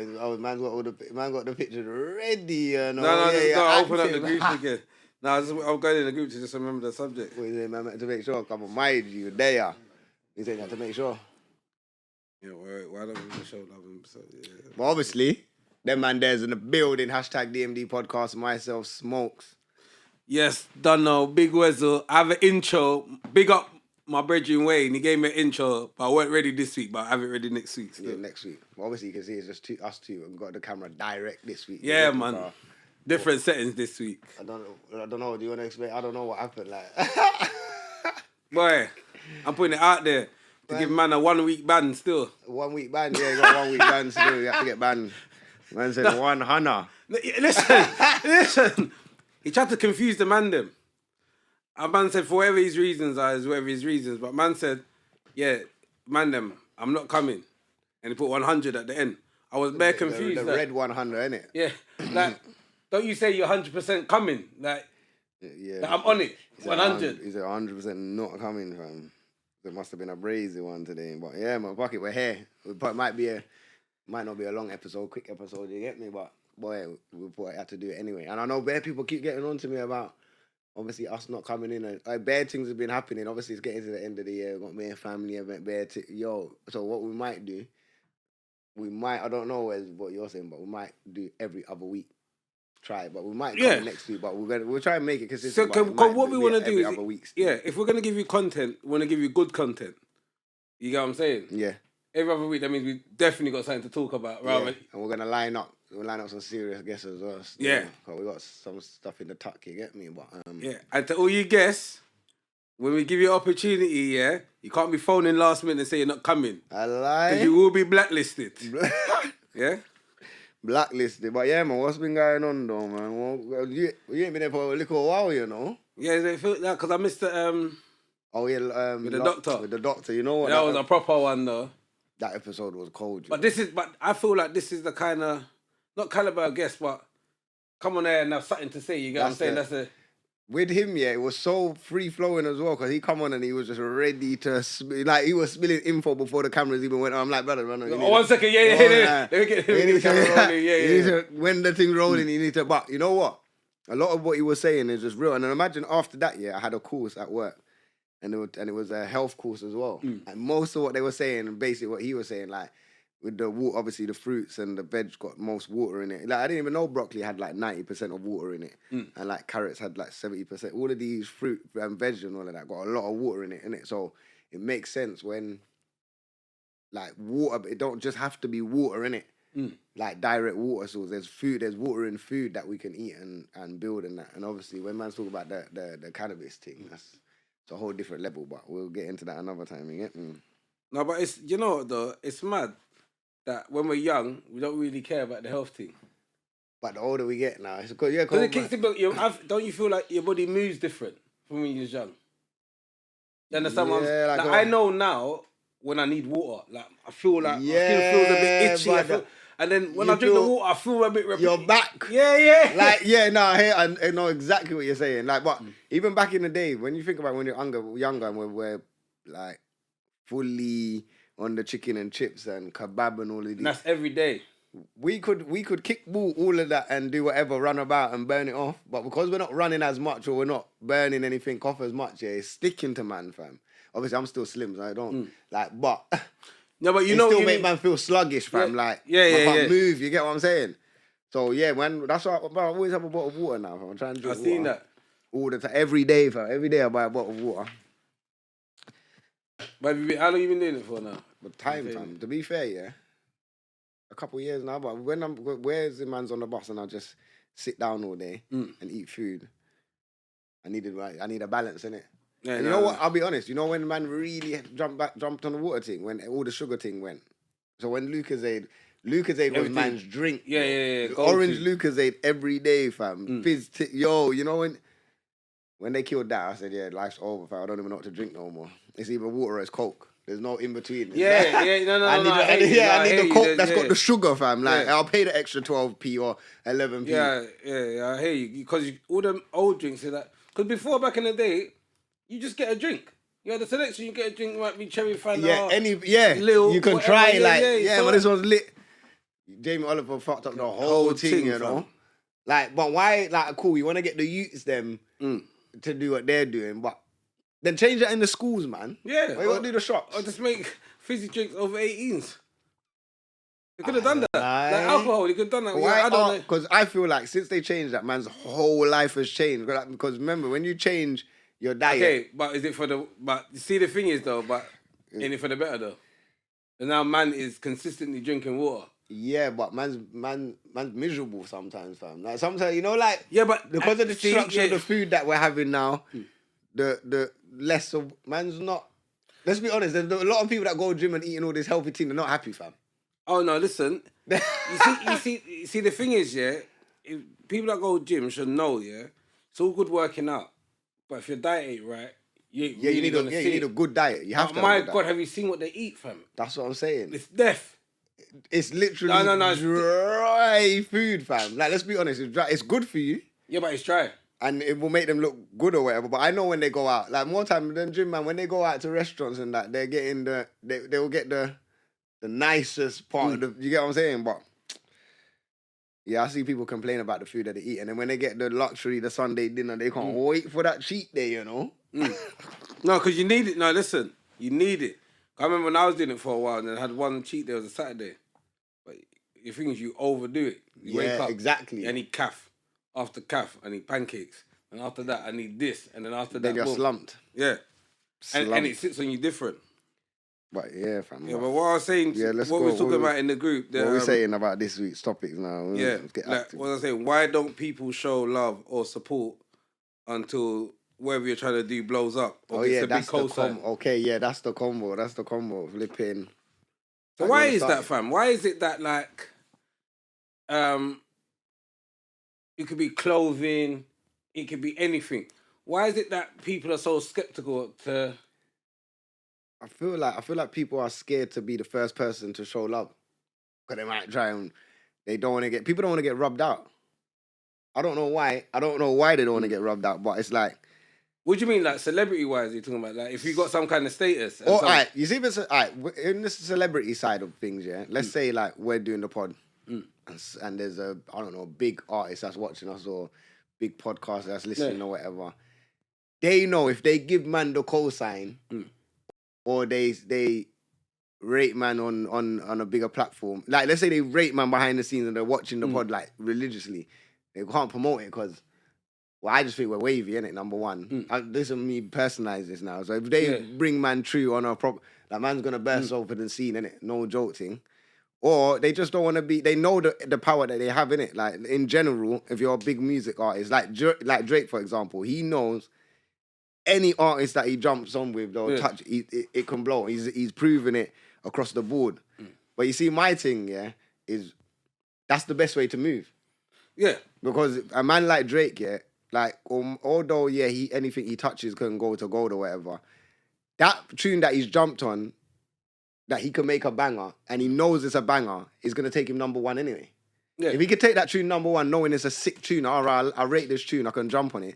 man's got got the pictures ready, you know. No, open up the group again. No, I'm going in the group to just remember the subject. What you saying, man? To make sure, come on, mind you, there. You saying that to make sure? Yeah, why don't we show love him? So, yeah. But obviously, them man there's in the building. #DMDpodcast. Myself, Smokes. Yes, done now. Big Weasel. I have an intro. Big up my brethren Wayne. He gave me an intro, but I weren't ready this week, but I have it ready next week. Still. Yeah, next week. But obviously, you can see it's just us two. We've got the camera direct this week. Yeah, man. Different settings this week. I don't know. Do you want to explain? I don't know what happened. Like, boy, I'm putting it out there to give man a 1 week ban still. 1 week ban? Yeah, you got 1 week ban still. You have to get banned. Man said 100. Listen. He tried to confuse the man them. A man said for whatever his reasons are, is whatever his reasons. But man said, yeah, man them, I'm not coming. And he put 100 at the end. I was bare confused. The red 100, innit? Yeah. Like, don't you say you're 100% coming? Like, yeah. I'm on it. 100. He said 100% not coming, fam. There must have been a brazy one today. But yeah, man, fuck it, we're here. It might not be a long episode, quick episode, you get me? But boy, we thought I had to do it anyway. And I know bare people keep getting on to me about, obviously, us not coming in. And bare things have been happening. Obviously, it's getting to the end of the year. We've got bare family event, so what we might do, I don't know what you're saying, but we might do every other week. Try it, but we might come next week. But we'll try and make it consistent. So what we want to do is, other weeks. If we're gonna give you content, we want to give you good content. You get what I'm saying? Yeah. Every other week, that means we definitely got something to talk about. Rather, and we're gonna line up. We'll line up some serious guests as well. Still. Yeah. Cause we got some stuff in the tuck. You get me? But and to all you guests, when we give you opportunity, you can't be phoning last minute and say you're not coming. I lie. Because you will be blacklisted. Yeah. Blacklisted, but yeah, man, what's been going on though, man? Well, you ain't been there for a little while, you know. Yeah, they feel that because I missed the with the doctor. With the doctor, you know what? That was a proper one though. That episode was cold. But I feel like this is the kind of not caliber of guest, but come on there and have something to say. You get what I'm saying? With him, it was so free-flowing as well, because he come on and he was just ready to, he was spilling info before the cameras even went on. I'm like, brother, run on. 1 second, Let me get the camera rolling, You need to, when the thing's rolling, you need to, but you know what? A lot of what he was saying is just real. And then imagine after that, I had a course at work, and it was a health course as well. And most of what they were saying, and basically what he was saying, like, with the water, obviously the fruits and the veg got most water in it. Like, I didn't even know broccoli had like 90% of water in it. And like carrots had like 70%. All of these fruit and veg and all of that got a lot of water in it, innit? So it makes sense when like water, it don't just have to be water in it. Like direct water source. There's water in food that we can eat and build and that. And obviously when man's talking about the cannabis thing, it's a whole different level, but we'll get into that another time, you get me? No, but it's, you know, though, it's mad that when we're young, we don't really care about the health thing. But the older we get now, it's because it kicks in. Don't you feel like your body moves different from when you're young? You understand what I'm saying? Like I know now when I need water. Like I feel like my skin feels a bit itchy. And then when I drink the water, I feel a bit you're back. Yeah. Like, I know exactly what you're saying. Like, but even back in the day, when you think about when you're younger and we're like fully on the chicken and chips and kebab and all of these. And that's every day. We could kick ball all of that and do whatever, run about and burn it off. But because we're not running as much or we're not burning anything off as much, it's sticking to man, fam. Obviously, I'm still slim, so I don't but. No, but still make man feel sluggish, fam. I can't move. You get what I'm saying? So man, that's why I always have a bottle of water now, fam. I'm trying to drink water. I've seen that all the time, every day, fam. Every day I buy a bottle of water. But how long you been doing it for now? But time, fam. To be fair, a couple of years now. But where's the man's on the bus and I just sit down all day and eat food? I need a balance in it. Yeah, and you know what? I'll be honest. You know when man really jumped on the water thing when all the sugar thing went. So when Lucozade was man's drink. Yeah. Orange Lucozade every day, fam. You know when they killed that, I said, life's over, fam. I don't even know what to drink no more. It's either water or it's Coke. There's no in between. No. I need the Coke that's got the sugar, fam. Like I'll pay the extra 12p or 11p. Yeah. I hear you because all them old drinks are that. Because before back in the day, you just get a drink. You had the selection. You get a drink. Might be cherry Fanta. Lil, you can try but this one's lit. Jamie Oliver fucked up the whole thing, you know. Like, but why? Like, cool. You want to get the youths them to do what they're doing, but then change that in the schools, man. Yeah. Why you want to do the shops? Or just make fizzy drinks over 18s. They could have done that. Like alcohol, they could have done that. Why? Because I feel like since they changed that, man's whole life has changed. Because remember, when you change your diet. Okay, but is it for the? But see, the thing is though, ain't it for the better though? And now man is consistently drinking water. Yeah, but man's miserable sometimes, fam. Like sometimes, you know, like but because of the structure of the food that we're having now, the less of man's not. Let's be honest. There's a lot of people that go gym and eating all this healthy thing. They're not happy, fam. Oh no, listen. you see. The thing is, if people that go gym should know, it's all good working out, but if your diet ain't right, you need a good diet. You have to. My God, have you seen what they eat, fam? That's what I'm saying. It's death. It's literally dry food, fam. Like, let's be honest, it's dry. It's good for you. Yeah, but it's dry. And it will make them look good or whatever. But I know when they go out, like more time than gym, man, when they go out to restaurants and that, they're getting they will get the nicest part of the, you get what I'm saying? But yeah, I see people complain about the food that they eat. And then when they get the luxury, the Sunday dinner, they can't wait for that cheat day, you know? No, because you need it. No, listen, you need it. I remember when I was doing it for a while and I had one cheat day, it was a Saturday. But the thing is, you overdo it. You wake up. Exactly. I need calf. After calf, I need pancakes. And after that, I need this. And then after that, then you're slumped. Yeah. And it sits on you different. But yeah, fam. Yeah, but what I was saying, what we're talking about in the group. What we're saying about this week's topics now. Yeah. Like, what I was saying, why don't people show love or support until whatever you're trying to do blows up? Or that's the combo. Okay, yeah, that's the combo. That's the combo. Flipping. So why is that, fam? Why is it that, like, it could be clothing, it could be anything. Why is it that people are so skeptical to... I feel like people are scared to be the first person to show love. Because they might try and... People don't want to get rubbed out. I don't know why. I don't know why they don't want to get rubbed out, but it's like... What do you mean, like, celebrity-wise, you're talking about? Like, if you got some kind of status... All right, you see, in the celebrity side of things, yeah? Let's say, like, we're doing the pod, and there's a big artist that's watching us, or big podcast that's listening or whatever. They know if they give man the cosign, or they rate man on a bigger platform, like, let's say they rate man behind the scenes and they're watching the pod, like, religiously, they can't promote it because... Well, I just think we're wavy, innit, number one. This is me personalise this now. So if they bring man true on a like man's going to burst over the scene, innit? No joke thing. Or they just don't want to be... They know the power that they have, innit? Like, in general, if you're a big music artist, like Drake, for example, he knows any artist that he jumps on with, they'll touch, it can blow. He's proven it across the board. But you see, my thing, is that's the best way to move. Yeah. Because a man like Drake, like, although, anything he touches can go to gold or whatever, that tune that he's jumped on, that he can make a banger, and he knows it's a banger, is going to take him number one anyway. Yeah. If he could take that tune number one, knowing it's a sick tune, all right, I rate this tune, I can jump on it,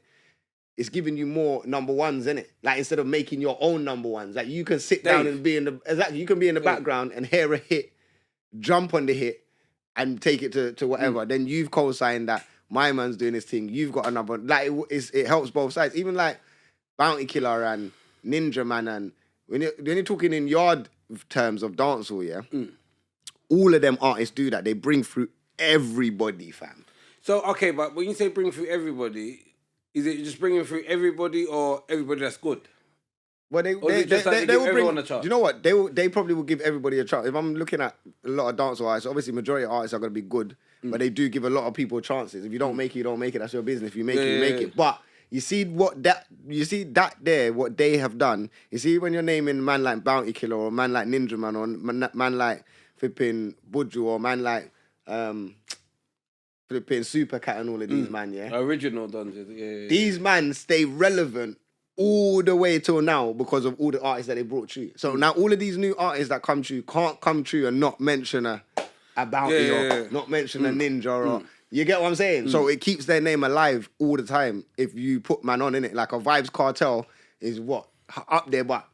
it's giving you more number ones, innit? Like, instead of making your own number ones. Like, you can sit down and be in the... Exactly, you can be in the background and hear a hit, jump on the hit, and take it to whatever. Then you've co-signed that my man's doing this thing, you've got another... Like, it helps both sides. Even, like, Bounty Killer and Ninja Man, and when you're talking in yard terms of dancehall, all of them artists do that. They bring through everybody, fam. So, okay, but when you say bring through everybody, is it just bringing through everybody or everybody that's good? Well, they will everyone a chance. Do you know what? They probably will give everybody a chance. If I'm looking at a lot of dancehall artists, obviously majority of artists are going to be good, but they do give a lot of people chances. If you don't make it, you don't make it. That's your business. If you make it, you make it. But you see what they have done. You see when you're naming a man like Bounty Killer or a man like Ninja Man or man like flipping Buju or man like flipping Super Cat and all of these man, original dungeons. Yeah. These man stay relevant all the way till now because of all the artists that they brought through. So now all of these new artists that come through can't come through and not mention a Bounty or not mention a Ninja or... You get what I'm saying? So it keeps their name alive all the time if you put man on in it. Like a Vibes Cartel is what? Up there, but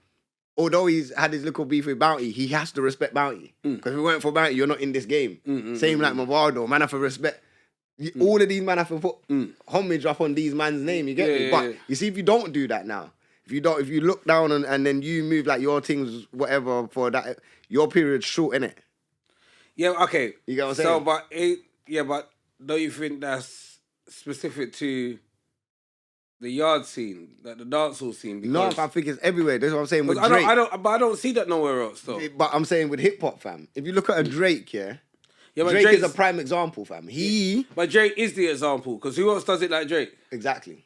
although he's had his little beef with Bounty, he has to respect Bounty. Because if it weren't for Bounty, you're not in this game. Same like Mavado, man have to respect. All of these man have to put homage up on these man's name, you get me? But you see, if you don't do that now, if you look down and then you move like your things, whatever, for that, your period's short, innit? Yeah, okay. You get what I'm saying? So, but don't you think that's specific to the yard scene, like the dancehall scene? Because I think it's everywhere. That's what I'm saying with Drake. But I don't see that nowhere else, though. But I'm saying with hip hop, fam. If you look at a Drake, but Drake is a prime example, fam. But Drake is the example, because who else does it like Drake? Exactly.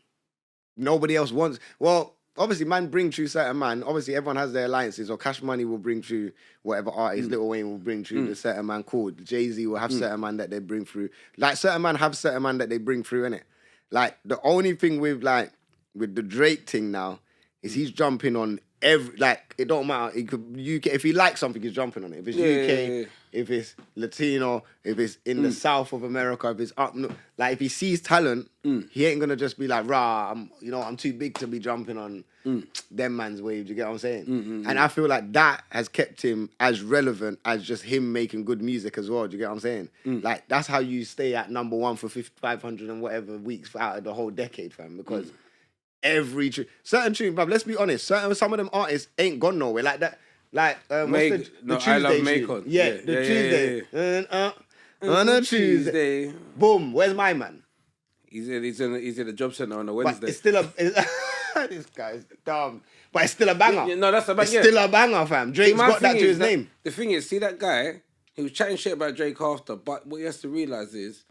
Nobody else wants. Well, obviously, man bring through certain man. Obviously, everyone has their alliances. Or Cash Money will bring through whatever artist. Lil Wayne will bring through the certain man called. Jay-Z will have certain man that they bring through. Like, certain man have certain man that they bring through, innit? Like, the only thing with the Drake thing now is he's jumping on every, like, it don't matter. It could UK, if he likes something, he's jumping on it. If it's UK, if it's Latino, if it's in the south of America, if it's up north, like, if he sees talent, he ain't gonna just be like, rah, I'm too big to be jumping on them man's waves. You get what I'm saying? And I feel like that has kept him as relevant as just him making good music as well. Do you get what I'm saying? Like, that's how you stay at number one for 500 and whatever weeks out of the whole decade, fam, because every certain tune, bruv, let's be honest, some of them artists ain't gone nowhere. Like that, like the Tuesday I love tune. Macon. Yeah, the Tuesday. On a Tuesday. Boom, where's my man? He's in the job centre on a Wednesday. But it's still this guy's dumb. But it's still a banger. No, that's a banger. It's still a banger, fam. Drake's got that to his name. The thing is, see that guy, he was chatting shit about Drake after, but what he has to realise is,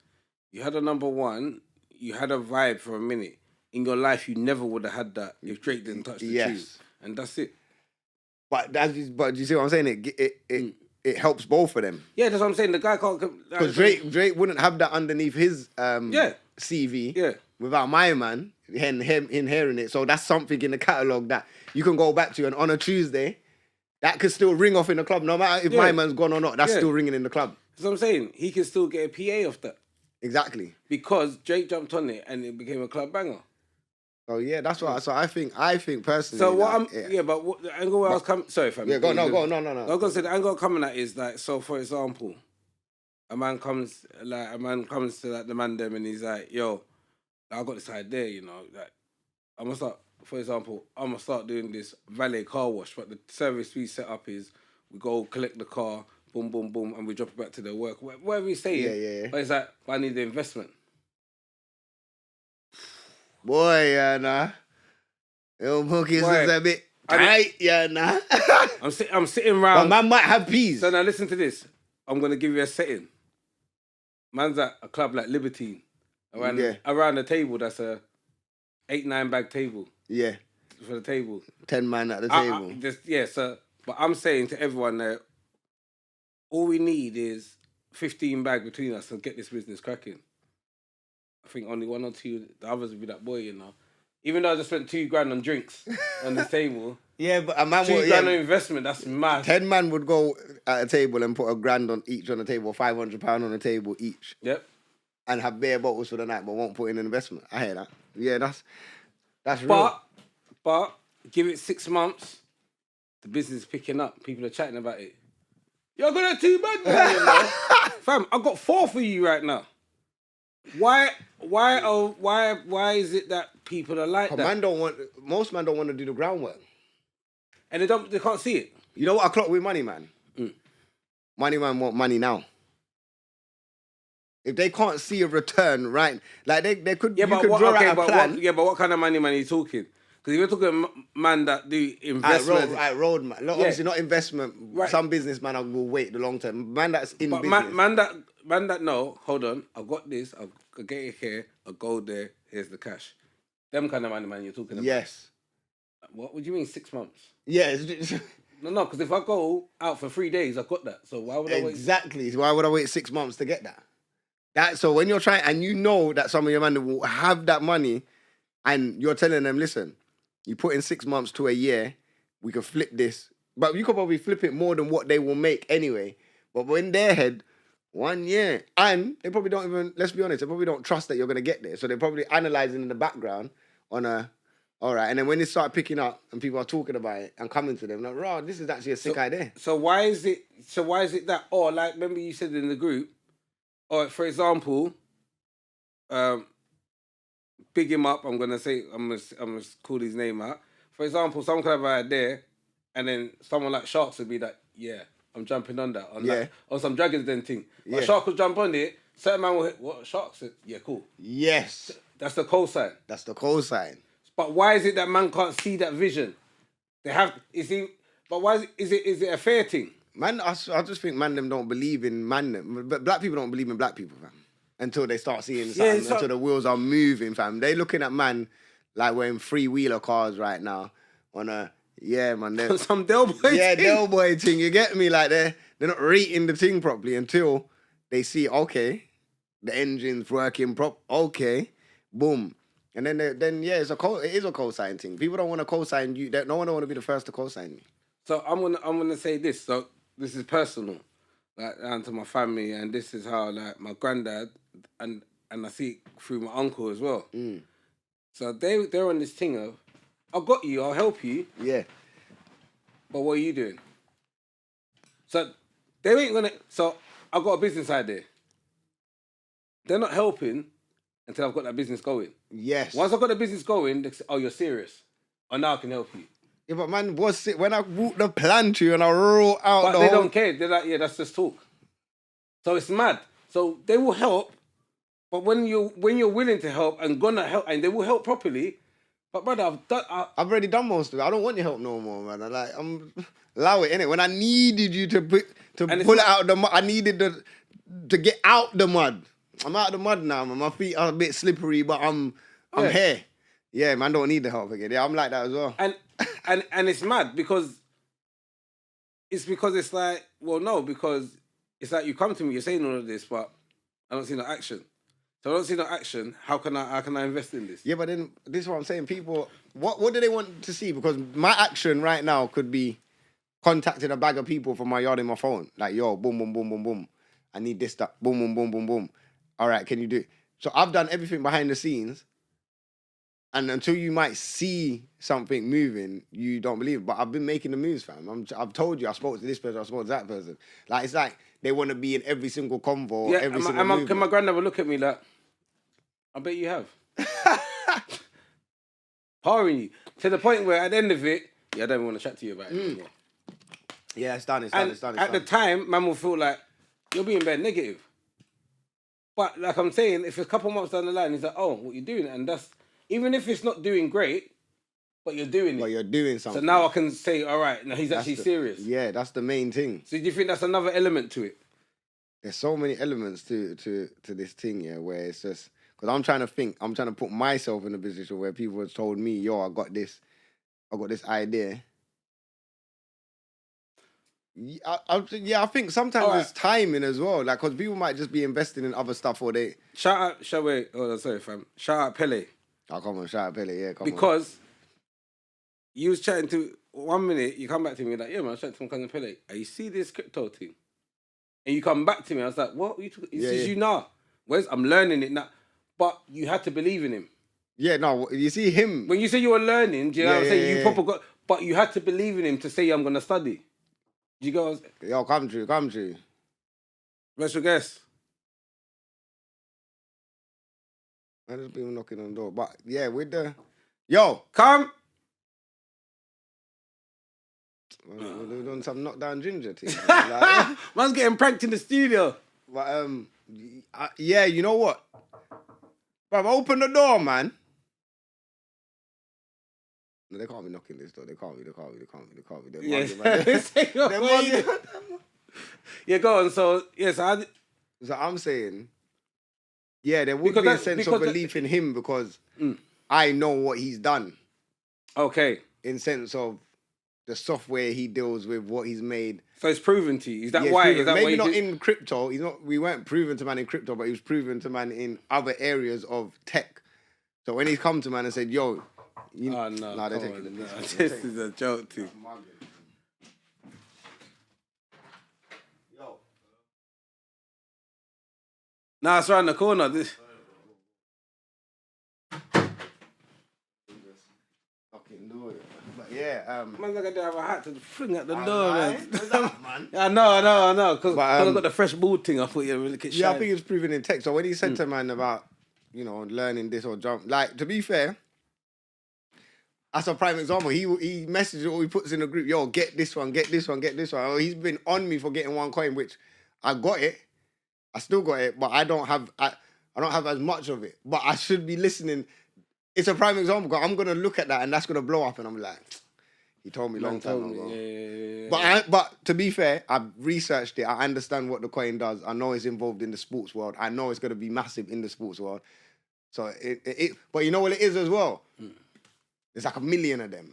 you had a number one, you had a vibe for a minute. In your life, you never would have had that if Drake didn't touch the tune. And that's it. But you see what I'm saying? It helps both of them. Yeah, that's what I'm saying. The guy can't... Because Drake wouldn't have that underneath his CV without my man, him hearing it. So that's something in the catalogue that you can go back to. And on a Tuesday, that could still ring off in the club. No matter if my man's gone or not, that's still ringing in the club. That's what I'm saying. He can still get a PA off that. Exactly. Because Drake jumped on it and it became a club banger. Oh yeah, that's what. So I think personally. So what but what the angle where I was coming. Sorry, fam. Yeah, go no. I was gonna say the angle I'm coming at is like, so for example, a man comes to like the man them and he's like, yo, I got this idea, like I'm gonna start doing this valet car wash, but the service we set up is we go collect the car, boom, boom, boom, and we drop it back to their work. Whatever he's saying. Yeah. But it's like, I need the investment. Boy, nah. Your bookies is a bit tight, nah. I'm sitting round. But man might have peas. So now listen to this. I'm going to give you a setting. Man's at a club like Libertine. Around the table, that's a 8-9 bag table. Yeah. For the table. 10 man at the table. But I'm saying to everyone that all we need is 15 bag between us to get this business cracking. I think only one or two, the others would be that boy, Even though I just spent $2,000 on drinks on this table. Yeah, but a man $2,000 on investment, that's mad. 10 man would go at a table and put $1,000 on each on the table, £500 on the table each. Yep. And have bare bottles for the night, but won't put in an investment. I hear that. Yeah, that's real. But give it 6 months, the business is picking up. People are chatting about it. You're gonna too bad, man. Fam, I've got 4 for you right now. Why is it that people are like that? Most men don't want to do the groundwork. And they can't see it. You know what I clock with Money Man? Money Man want money now. If they can't see a return, right? Like they could draw out a plan. But what kind of money man are you talking? Because if you're talking man that do investment... road man. Obviously not investment. Right. Some businessman will wait the long term. Man that's in business. Man that no, hold on, I've got this, I'll get it here, I'll go there, here's the cash. Them kind of money man you're talking about. Yes. What would you mean 6 months? Yeah. No, because if I go out for 3 days, I've got that. So why would I wait? Exactly. Why would I wait 6 months to get that? So when you're trying, and you know that some of your men will have that money, and you're telling them, listen, you put in 6 months to a year, we can flip this. But you could probably flip it more than what they will make anyway. But in their head, 1 year. And they probably don't even, let's be honest, they probably don't trust that you're going to get there. So they're probably analysing in the background on a All right, and then when it started picking up and people are talking about it and coming to them, like, "Raw, this is actually a sick idea." So why is it? So why is it that? Or like, remember you said in the group, or for example, big him up. I'm gonna call his name out. For example, someone could have an idea, and then someone like Sharks would be like, "Yeah, I'm jumping on that." Or some Dragons Den thing. But Shark will jump on it. Certain man will hit what Shark said. Yeah, cool. Yes, that's the cosign. That's the cosign. But why is it that man can't see that vision? They have. But why is it a fair thing? Man, I just think man them don't believe in man them. But black people don't believe in black people, fam. Until they start seeing something, until the wheels are moving, fam. They looking at man like we're in three-wheeler cars right now on a, man. Some Del Boy thing. Yeah, Del Boy thing, you get me? Like they're not rating the thing properly until they see, okay, the engine's working okay, boom. And then it is a co-sign thing. People don't want to co-sign you. No one don't want to be the first to co-sign you. So I'm gonna say this. So this is personal, like down to my family, and this is how like my granddad and I see it through my uncle as well. So they're on this thing of, I got you, I'll help you. Yeah. But what are you doing? So they ain't gonna. So I got a business idea. They're not helping until I've got that business going. Yes. Once I've got the business going, they say, "Oh, you're serious. Oh, now I can help you." Yeah, but man, when I walk the plan to you and I roll out but they don't care. They're like, yeah, that's just talk. So it's mad. So they will help, but when you're willing to help and gonna help, and they will help properly. But brother, I've already done most of it. I don't want your help no more, man. Allow it, innit? When I needed you to pull it out of the mud, I needed to get out the mud. I'm out of the mud now, man. My feet are a bit slippery, but I'm here. Yeah, man, don't need the help again. Yeah, I'm like that as well. And it's mad because it's like, well, no, because it's like you come to me, you're saying all of this, but I don't see no action. So I don't see no action. How can I invest in this? Yeah, but then this is what I'm saying. People, what do they want to see? Because my action right now could be contacting a bag of people from my yard in my phone. Like, yo, boom, boom, boom, boom, boom. I need this stuff. Boom, boom, boom, boom, boom. All right, can you do it? So I've done everything behind the scenes. And until you might see something moving, you don't believe it. But I've been making the moves, fam. I've told you, I spoke to this person, I spoke to that person. Like, it's like they want to be in every single convo, every single movement. Can my grandmother look at me like, I bet you have. Powering you. To the point where at the end of it, I don't even want to chat to you about it anymore. Yeah, it's done. At the time, man will feel like, you're being very negative. But like I'm saying, if a couple months down the line, he's like, oh, what you doing? And that's, even if it's not doing great, but you're doing it. But you're doing something. So now I can say, all right, now he's actually serious. Yeah, that's the main thing. So do you think that's another element to it? There's so many elements to this thing, yeah, where it's just, because I'm trying to put myself in a position where people have told me, yo, I got this idea. I think sometimes there's timing as well, like, because people might just be investing in other stuff, or they... Shout out Pele. Oh, come on, shout out Pele, yeah, come on. Because you was chatting to, 1 minute, you come back to me like, yeah, man, I was chatting to my cousin Pele. And you see this crypto thing? And you come back to me, I was like, what? This is you now. I'm learning it now. But you had to believe in him. Yeah, no, you see him... When you say you were learning, do you know what I'm saying? You proper got... But you had to believe in him to say, I'm going to study. You go... Yo, come true. Special guest. I just been knocking on the door. But yeah, with the... Yo! Come! We're doing some knockdown ginger thing. Like, man's getting pranked in the studio. But yeah, you know what? Bruv, open the door, man. No, they can't be knocking this door. They can't be. Yeah, go on. So, yes, So I'm saying, yeah, there would be a sense of belief in him because I know what he's done. Okay. In sense of the software he deals with, what he's made. So it's proven to you. Is that why? Is that maybe not in crypto. We weren't proven to man in crypto, but he was proven to man in other areas of tech. So when he's come to man and said, yo... no, they're taking it. No, this is a joke too. Yo. Nah, it's around the corner. This. fam. Man, like I didn't have a hat to fling at the door, man. man. What's that, man? I know. Because I got the fresh bald thing, I thought you really could shine. Yeah, I think it's proven in text. So when he said to man about, learning this or jump, like, to be fair, that's a prime example. He messages or he puts in a group, yo, get this one. Oh, he's been on me for getting one coin, which I got it. I still got it, but I don't have as much of it. But I should be listening. It's a prime example because I'm gonna look at that and that's gonna blow up, and I'm like, he told me long time ago. Yeah. But to be fair, I've researched it. I understand what the coin does. I know it's involved in the sports world. I know it's gonna be massive in the sports world. So but you know what it is as well? There's like 1 million of them.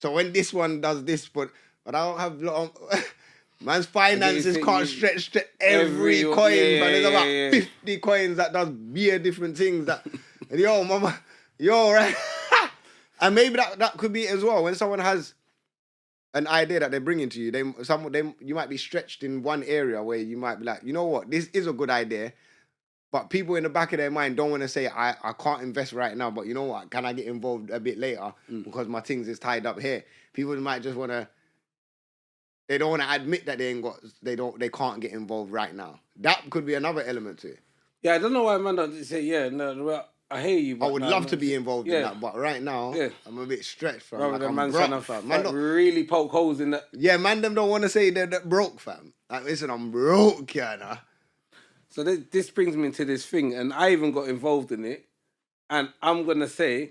So when this one does this, but I don't have man's finances can't stretch to every coin. But there's about 50 coins that does different things. That and yo, mama, yo, right? And maybe that could be it as well. When someone has an idea that they're bringing to you, you might be stretched in one area where you might be like, you know what, this is a good idea. But people in the back of their mind don't want to say, I can't invest right now, but you know what, can I get involved a bit later because my things is tied up here? People might just want to, they don't want to admit that they can't get involved right now. That could be another element to it. Yeah, I don't know why man don't say, no, I hear you. But I would love to be involved in that, but right now, I'm a bit stretched, fam. Rather than man trying to really poke holes in that. Yeah, man, them don't want to say they're broke, fam. Like, listen, I'm broke, yeah. So this brings me into this thing, and I even got involved in it, and I'm going to say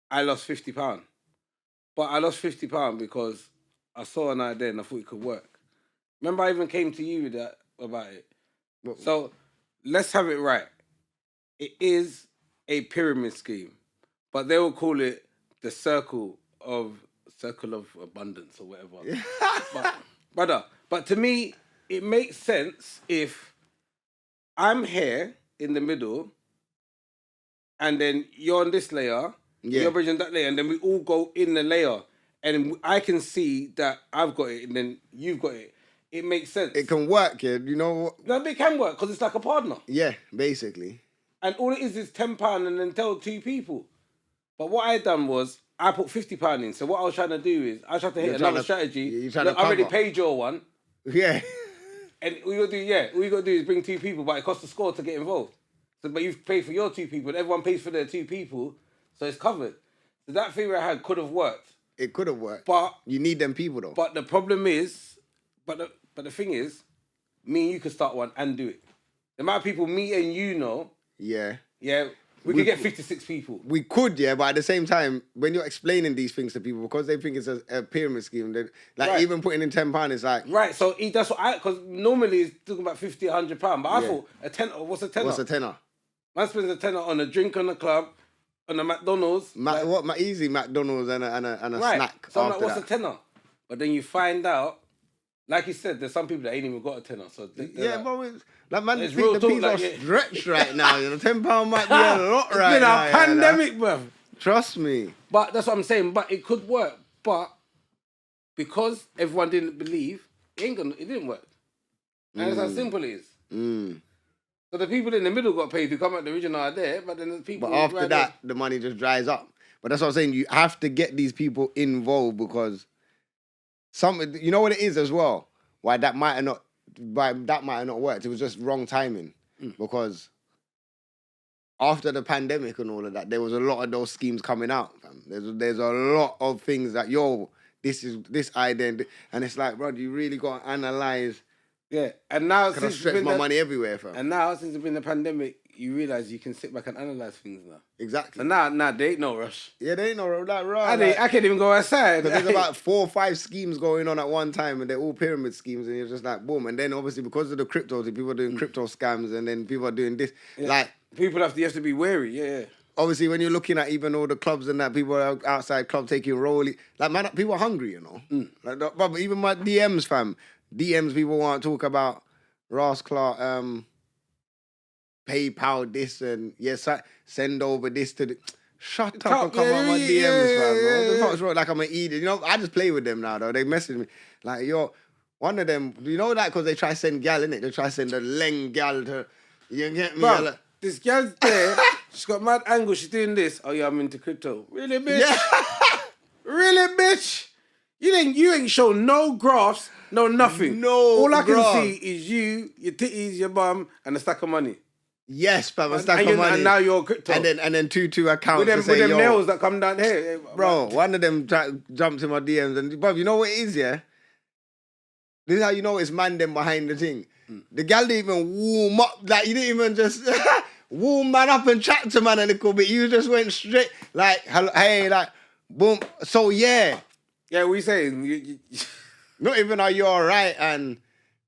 I lost £50. But I lost £50 because I saw an idea and I thought it could work. Remember, I even came to you about it. So let's have it right. It is a pyramid scheme, but they will call it the circle of abundance or whatever. But to me, it makes sense if I'm here in the middle, and then you're on this layer, you're bridging that layer, and then we all go in the layer, and I can see that I've got it, and then you've got it. It makes sense. It can work, kid. You know what? No, it can work because it's like a partner. Yeah, basically. And all it is £10 and then tell 2 people. But what I done was I put £50 in. So what I was trying to do is I tried to hit another strategy. I already paid your one. Yeah. And all you gotta do is bring 2 people, but it costs a score to get involved. So, but you've paid for your 2 people, and everyone pays for their 2 people, so it's covered. So that theory I had could have worked. It could have worked. But you need them people though. But the problem is, but the thing is, me and you could start one and do it. The amount of people me and you know. Yeah. Yeah. We could get 56 people. We could, yeah, but at the same time, when you're explaining these things to people, because they think it's a pyramid scheme, even putting in £10 is like... Right, so that's what because normally it's talking about £50, £100, but I thought, a tenner, what's a tenner? What's a tenner? Man spends a tenner on a drink on the club, on a McDonald's. Easy McDonald's and a snack. So I'm like, what's a tenner? But then you find out, like you said, there's some people that ain't even got a tenner. So man, it's real talk, are stretched right now. You know, £10 might be a lot right now. It's been a pandemic, bruv. Trust me. But that's what I'm saying. But it could work. But because everyone didn't believe, it didn't work. And that's how simple it is. So the people in the middle got paid to come out the original idea, but then the people... But after that, the money just dries up. But that's what I'm saying. You have to get these people involved because... you know what it is as well? Why that might have not worked. It was just wrong timing. Because after the pandemic and all of that, there was a lot of those schemes coming out. Fam. There's a lot of things that, this is this idea. And it's like, bro, you really got to analyse. Yeah. And now... Because I stretch my money everywhere, fam. And now, since it's been the pandemic, you realise you can sit back and analyse things now. Exactly. So now there ain't no rush. Yeah, there ain't no rush. I can't even go outside. There's about 4 or 5 schemes going on at one time, and they're all pyramid schemes, and you're just like, boom. And then obviously because of the cryptos, people are doing crypto scams, and then people are doing this. Yeah. Like people have to be wary. Yeah. Obviously, when you're looking at even all the clubs and that, people are outside club taking rolling. Like man, people are hungry, you know. Like, but even my DMs, fam. DMs, people want to talk about Ross Clark. PayPal this and send over this to the... Shut up and come on my DMs, fam. What the fuck's wrong? Like I'm an idiot. You know, I just play with them now, though. They message me. Like, one of them... You know that because they try to send gal, innit? They try to send a leng gal to... You get me? Bro, this gal's there. She's got mad angle. She's doing this. Oh, yeah, I'm into crypto. Really, bitch? Yeah. Really, bitch? You ain't show no graphs, no nothing. No. All I can see is you, your titties, your bum, and a stack of money. Yes, fam, a stack of money. And now you're crypto. And then two accounts. With them nails that come down here. Bro, one of them jumped in my DMs and, bro, you know what it is, yeah? This is how you know it's man them behind the thing. The gal didn't even warm up. Like, you didn't even just warm man up and chat to man a little bit. You just went straight, like, hello, hey, like, boom. So, yeah. Yeah, what you saying? Not even are you all right and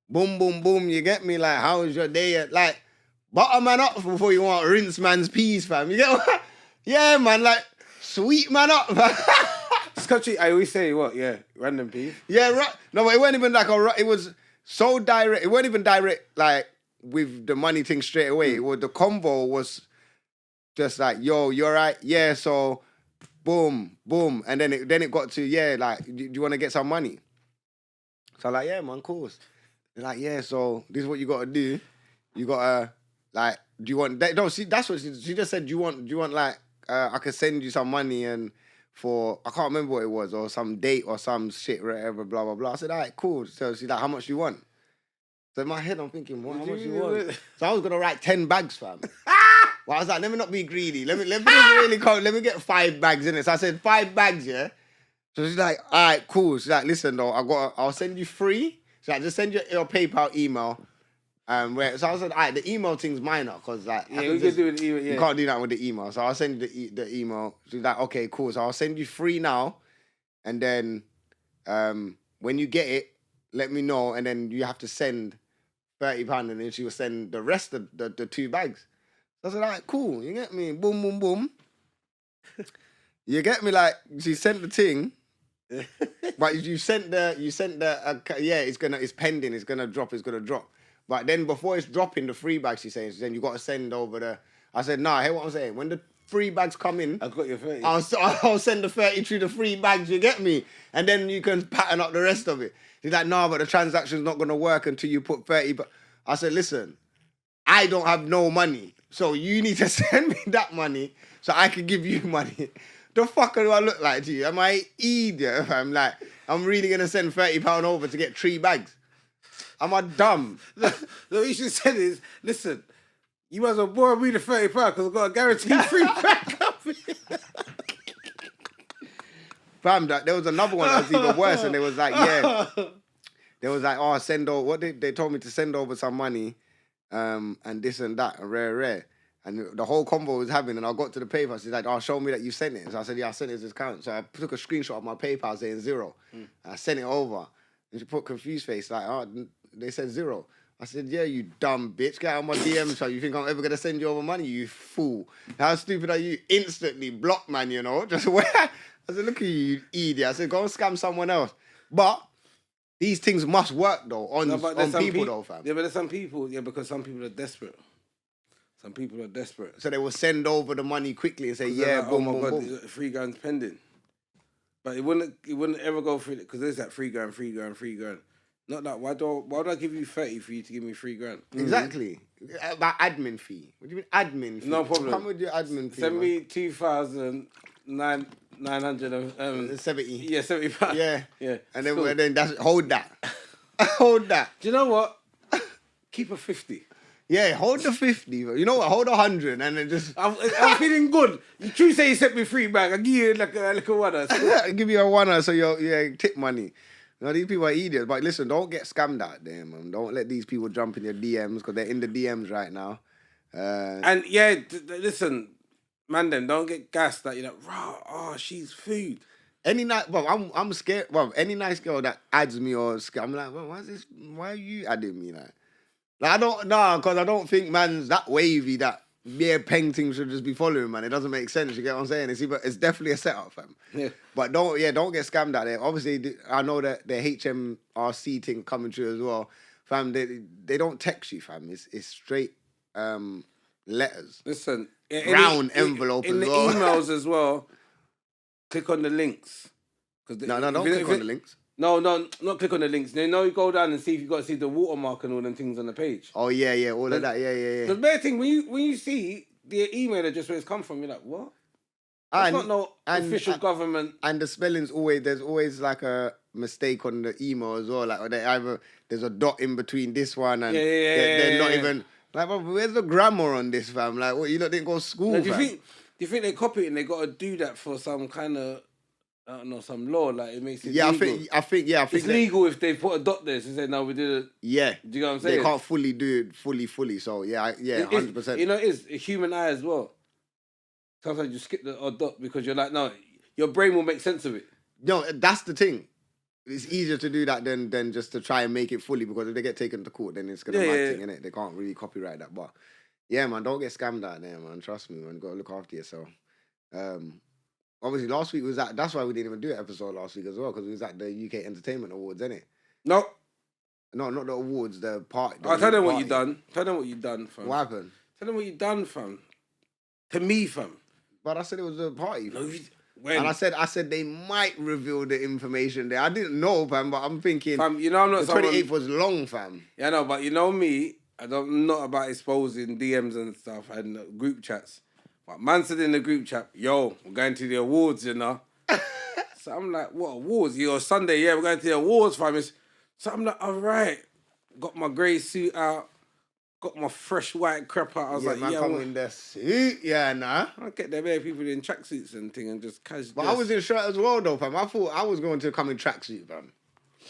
boom, boom, boom, you get me? Like, how was your day? Like, butter man up before you want rinse man's peas, fam. You get what? Yeah, man, like, sweet man up, fam. This country, I always say, what? Yeah, random peas. Yeah, right. No, but it wasn't even like it was so direct. It wasn't even direct, like, with the money thing straight away. It was, the convo was just like, yo, you all right? Yeah, so, boom, boom. And then it got to, yeah, like, do you want to get some money? So I'm like, yeah, man, of course. They're like, yeah, so this is what you got to do. You got to, like, do you want... No, see, that's what she just said. Do you want like, I could send you some money and for... I can't remember what it was, or some date or some shit, whatever, blah, blah, blah. I said, all right, cool. So she's like, how much do you want? So in my head, I'm thinking, what, how much do you want? So I was going to write 10 bags, fam. Well, I was like, let me not be greedy. Let me really let me get 5 bags in it. So I said, 5 bags, yeah? So she's like, all right, cool. She's like, listen, though, I'll send you 3. She's like, just send your PayPal email. So I said, all right, the email thing's minor, because, like, yeah, we can do it. Yeah. You can't do that with the email. So I'll send you the email. She's like, okay, cool. So I'll send you 3 now. And then when you get it, let me know. And then you have to send £30. And then she will send the rest of the 2 bags. So I said, all right, cool. You get me? Boom, boom, boom. You get me? Like, she sent the thing. But you sent the yeah, it's pending, it's gonna drop. But then before it's dropping the 3 bags, she's saying, you got to send over the... I said, nah, hear what I'm saying? When the 3 bags come in... I've got your 30. I'll send the 30 through the 3 bags, you get me? And then you can pattern up the rest of it. He's like, nah, but the transaction's not going to work until you put 30... But I said, listen, I don't have no money, so you need to send me that money so I can give you money. The fuck do I look like to you? Am I an idiot? I'm like, I'm really going to send £30 over to get 3 bags? Am I dumb? What you should have said is, listen, you might as well borrow me the £30 because I've got a guaranteed 3 bag coming. Fam, there was another one that was even worse, and they was like, yeah. They was like, oh, send over, they told me to send over some money, and this and that, and rare. And the whole convo was having, and I got to the PayPal. She's like, oh, show me that you sent it. So I said, yeah, I sent it to this account. So I took a screenshot of my PayPal saying 0. I sent it over. And she put confused face, like, oh, they said 0. I said, yeah, you dumb bitch. Get out of my DM, so you think I'm ever going to send you over money, you fool. How stupid are you? Instantly blocked, man, you know? Just where? I said, look at you idiot. I said, go and scam someone else. But these things must work, though, on people, though, fam. Yeah, but there's some people, because some people are desperate. Some people are desperate. So they will send over the money quickly and say, yeah, like, boom, boom, boom. £3 pending. But it wouldn't ever go through it, because there's that £3. Not that, why do I give you 30 for you to give me £3? Exactly. About admin fee. What do you mean admin fee? No problem. Come with your admin fee. Send me 2,970. Yeah, £70. Yeah. And then that's hold that. Hold that. Do you know what? Keep a 50. Yeah, hold the 50. You know what? Hold 100 and then just... I'm feeling good. You true say you sent me £3. I'll give you like a one. I'll give you a one so you're tip money. You know, these people are idiots. But listen, don't get scammed out there, man. Don't let these people jump in your DMs, because they're in the DMs right now. And yeah, listen, man, then don't get gassed that you're like, oh, she's food. Any night, well, I'm scared. Well, any nice girl that adds me or I'm like, well, why are you adding me like? Like, because I don't think man's that wavy that mere peng thing should just be following, man. It doesn't make sense, you get what I'm saying? It's definitely a setup, fam. Yeah. But don't get scammed out there. Obviously, I know that the HMRC thing coming through as well. Fam, they don't text you, fam. It's straight letters. Listen. Brown envelope in as the well. emails as well, click on the links. No, don't click on the links. No, not click on the links. You go down and see if you got to see the watermark and all them things on the page. Oh yeah, all of that, yeah. The bad thing when you see the email address where it's come from, you're like, what? That's not no official government. And the spelling's there's always like a mistake on the email as well. Like there's a dot in between this one and they're not even like, bro, where's the grammar on this, fam? Like, what, you lot didn't go to school, do you think they copy it and they got to do that for some kind of, I don't know, some law? Like, it makes it legal. I think it's legal if they put a dot there. So say, no, we did it. Yeah. Do you know what I'm saying? They can't fully do it fully. So, 100%. You know, it is a human eye as well. Sometimes you skip the odd dot because you're like, no, your brain will make sense of it. No, that's the thing. It's easier to do that than just to try and make it fully, because if they get taken to court, then it's going to thing, innit? They can't really copyright that. But, yeah, man, don't get scammed out there, man. Trust me, man. You got to look after yourself. Obviously, last week was that's why we didn't even do an episode last week as well, because we was at the UK Entertainment Awards, innit? No, not the awards, the party. I'll tell them what you done. Tell them what you done, fam. What happened? Tell them what you done, fam. To me, fam. But I said it was a party. No, when? And I said they might reveal the information there. I didn't know, fam, but I'm thinking, fam, you know, I'm not the 28th was long, fam. Yeah, no, but you know me, I'm not about exposing DMs and stuff and group chats. But man said in the group chat, yo, we're going to the awards, you know. So I'm like, what awards? Yo, Sunday, yeah, we're going to the awards, fam. So I'm like, all right. Got my grey suit out. Got my fresh white crap out. I was like, man, come in the suit. Yeah, nah. I get there, people in tracksuits and thing and just casual. But I was in shirt as well, though, fam. I thought I was going to come in tracksuit, fam.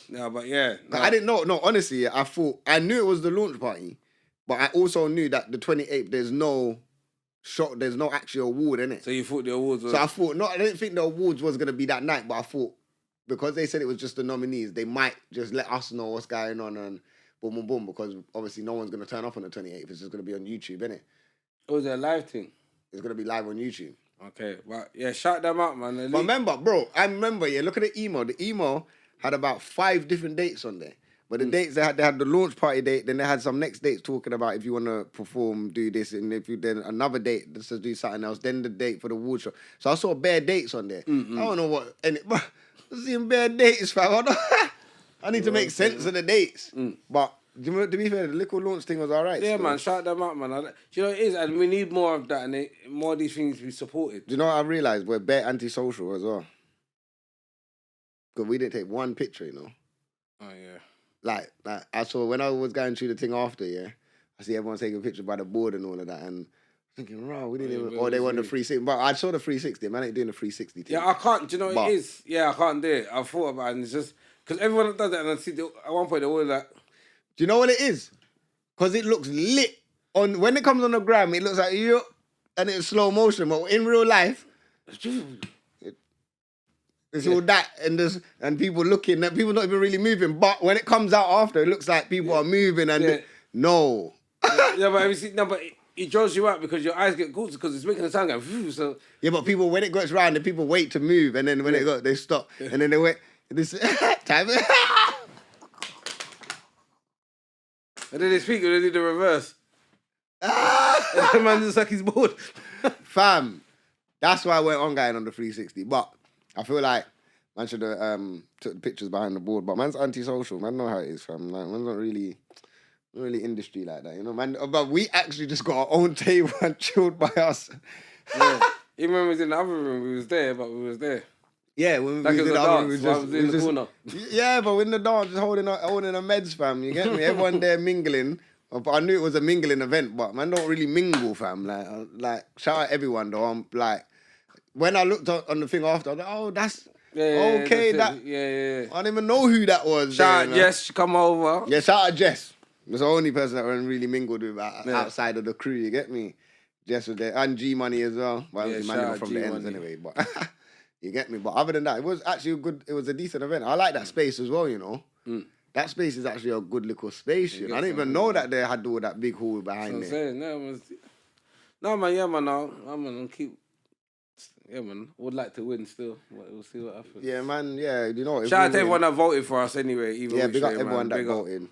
No, but yeah. No. I didn't know. No, honestly, I knew it was the launch party, but I also knew that the 28th, there's no actual award in it. So you thought the awards were... So I thought, I didn't think the awards was going to be that night, but I thought, because they said it was just the nominees, they might just let us know what's going on and boom, boom, boom, because obviously no one's going to turn up on the 28th. It's just going to be on YouTube, innit? Oh, is it a live thing? It's going to be live on YouTube. Okay, but yeah, shout them out, man. But remember, bro, look at the email. The email had about 5 different dates on there. But the dates, they had the launch party date, then they had some next dates talking about if you want to perform, do this, and if you then another date that says do something else, then the date for the award show. So I saw bare dates on there. Mm-hmm. I don't know what, but I'm seeing bare dates, fam. I need to make sense of the dates. But to be fair, the little launch thing was all right. Yeah, still. Man, shout them out, man. Do you know what it is? And we need more of that, and more of these things to be supported. Do you know what I realised? We're bare antisocial as well. Because we didn't take one picture, you know. Oh, yeah. Like I saw when I was going through the thing after, yeah, I see everyone taking pictures by the board and all of that, and thinking, right, we didn't even, or they want the 360. But I saw the 360, man, ain't doing the 360 thing. Yeah, I can't, do you know what it is? Yeah, I can't do it. I thought about it, and it's just, because everyone does that, and I see, at one point, they're all like... Do you know what it is? Because it looks lit. When it comes on the gram, it looks like, and it's slow motion, but in real life... It's all that and people looking, people not even really moving. But when it comes out after, it looks like people are moving and no. Yeah, but it draws you out because your eyes get cool because it's making a sound go. So yeah, but people when it goes round, then people wait to move, and then when it goes, they stop, and then they wait. This time. And then they speak, and they do the reverse. And the man just like he's bored. Fam, that's why I went on going on the 360, but. I feel like man should have took the pictures behind the board, but man's antisocial. Man know how it is, fam. Like, man's not really industry like that, you know, man. But we actually just got our own table and chilled by us. Yeah. Even when we was in the other room, we was there, but we was there. Yeah, when like we was in the other room, we was in the corner. Yeah, but in the dance, just holding a meds, fam. You get me? Everyone there mingling. But I knew it was a mingling event, but man don't really mingle, fam. Like shout out everyone though. I'm like. When I looked on the thing after, I was like, oh, that's okay. Yeah. I didn't even know who that was. Shout out Jess, come over. Yeah, shout out Jess. It's the only person that really mingled with outside of the crew, you get me? Jess was there. And G Money as well. Well, Money from the ends anyway. But you get me? But other than that, it was actually it was a decent event. I like that space as well, you know. That space is actually a good little space. You know? I didn't even know that they had all that big hall behind there. No, man, yeah, man, I'm keep... Yeah, man. Would like to win still. We'll see what happens. Yeah, man. Yeah, you know. Shout out to everyone that voted for us anyway. Big up everyone that voted.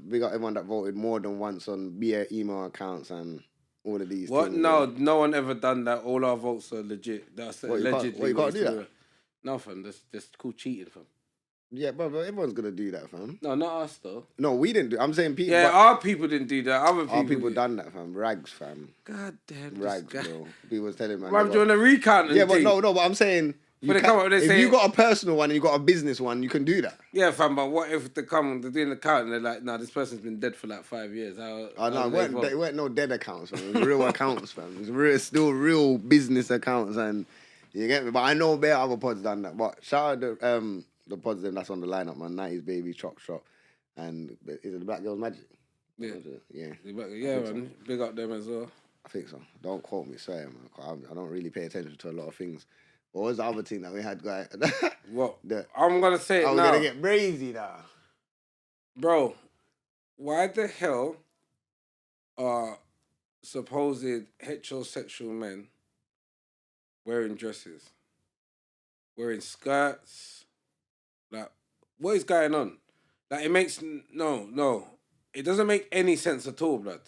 Big up everyone that voted more than once on email accounts and all of these things. No one ever done that. All our votes are legit. That's allegedly. You can't do that? No, fam. That's called cheating, fam. Yeah, but everyone's gonna do that, fam. No, not us though. No, we didn't do. I'm saying people. Yeah, our people didn't do that. Our people done that, fam. Rags, fam. God damn. Rags, bro. People was telling man. Why do you want to recount? Yeah, but no. But I'm saying. If you got a personal one and you got a business one, you can do that. Yeah, fam. But what if they're doing the account and they're like, "Nah, this person's been dead for like 5 years." No, it weren't no dead accounts, fam. It was real accounts, fam. It was still real business accounts, and you get me. But I know bare other pods done that. But shout out the pods that's on the lineup, man. 90s Baby, Chop Shop, and is it the Black Girls Magic? Yeah, yeah, man. So. Big up them as well. I think so. Don't quote me, sorry, man. I don't really pay attention to a lot of things. What was the other thing that we had, guy? What? I'm gonna say it now. I'm gonna get brazy now, bro. Why the hell are supposed heterosexual men wearing dresses, wearing skirts? Like, what is going on? Like, it makes no. It doesn't make any sense at all, blood.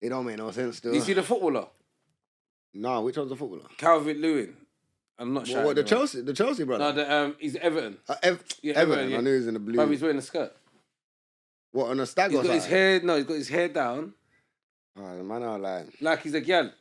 It don't make no sense, still. Do you see the footballer? No, which one's the footballer? Calvin Lewin. I'm not sure. What, the Chelsea brother? No, he's Everton. Everton. Yeah. I knew he was in the blue. But he's wearing a skirt. What, on a stag he's or got something? He's got his hair down. Oh, the man are like he's a gal.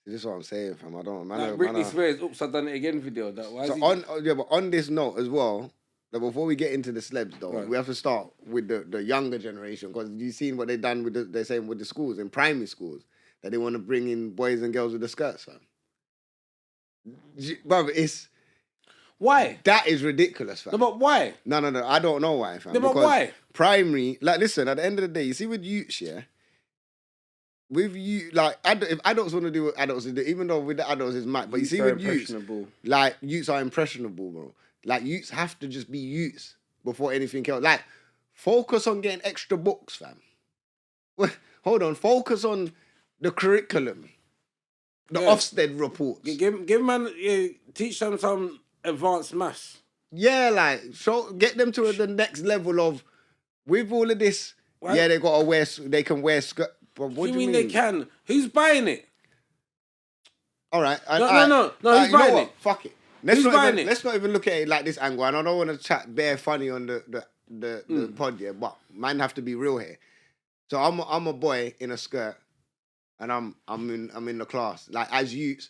This is what I'm saying, fam. I don't. Man, like Britney Spears, oops, I done it again video. But on this note as well, that before we get into the celebs though, we have to start with the younger generation, because you've seen what they've done with they're saying with the schools, in primary schools, that they want to bring in boys and girls with the skirts, fam. Brother, it's... Why? That is ridiculous, fam. No, but why? No, I don't know why, fam. No, but why? Primary... Like, listen, at the end of the day, you see with youths, yeah? With you, like, if adults want to do what adults do, even though with the adults it's mad, but you see with youths, like, youths are impressionable, bro. Like, youths have to just be youths before anything else. Like, focus on getting extra books, fam. Hold on, focus on the curriculum. The Ofsted reports. Give man, teach them some advanced maths. Yeah, like, get them to the next level of, with all of this, they can wear skirt. What do you mean they can? Who's buying it? All right. No, who's buying it? Fuck it. Let's not even look at it like this angle. And I don't want to chat bare funny on the pod, yeah, but man have to be real here. So I'm a boy in a skirt, and I'm in the class. Like, as youths,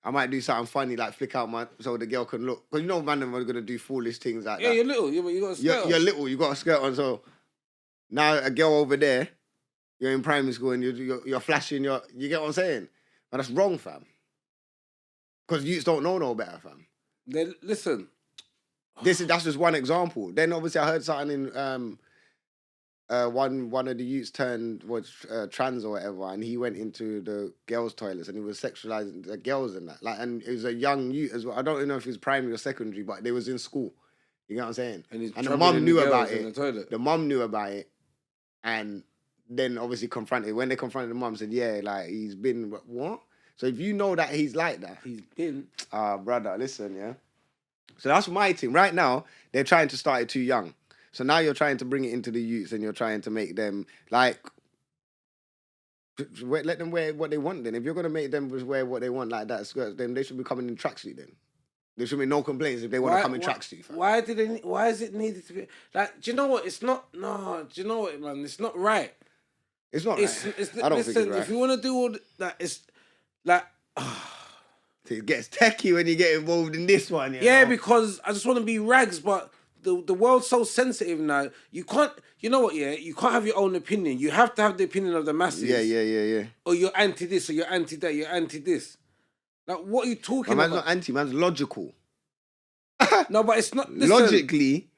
I might do something funny, like flick out so the girl can look. Because you know man are gonna do foolish things like that. Yeah, you're little. You got a skirt. You're little. You got a skirt on. So now a girl over there, you're in primary school and you're flashing you get what I'm saying? But that's wrong, fam. Because youths don't know no better, fam. Listen. That's just one example. Then obviously I heard something in one of the youths was trans or whatever, and he went into the girls' toilets and he was sexualizing the girls and that. Like, and it was a young youth as well. I don't even know if it was primary or secondary, but they was in school. You know what I'm saying? And the mum knew about it. The mum knew about it, and then obviously confronted. When they confronted the mum, said, "Yeah, like he's been what?" So if you know that he's like that, he's been. Brother, listen, yeah. So that's my thing. Right now, they're trying to start it too young. So now you're trying to bring it into the youths and you're trying to make them, like, let them wear what they want then. If you're going to make them wear what they want like that, skirts, then they should be coming in tracksuit then. There should be no complaints if they want to come in tracksuit. Why is it needed to be... Like, do you know what? It's not... No, do you know what, man? It's not right. It's not right. I don't think it's right. If you want to do all that, it's like... It gets techie when you get involved in this one, Yeah, because I just want to be rags, but... The world's so sensitive now. You can't... You know what, yeah? You can't have your own opinion. You have to have the opinion of the masses. Yeah. Or you're anti this, or you're anti that, you're anti this. Like, what are you talking about? Man's not anti, man's logical. No, but it's not... Listen, logically...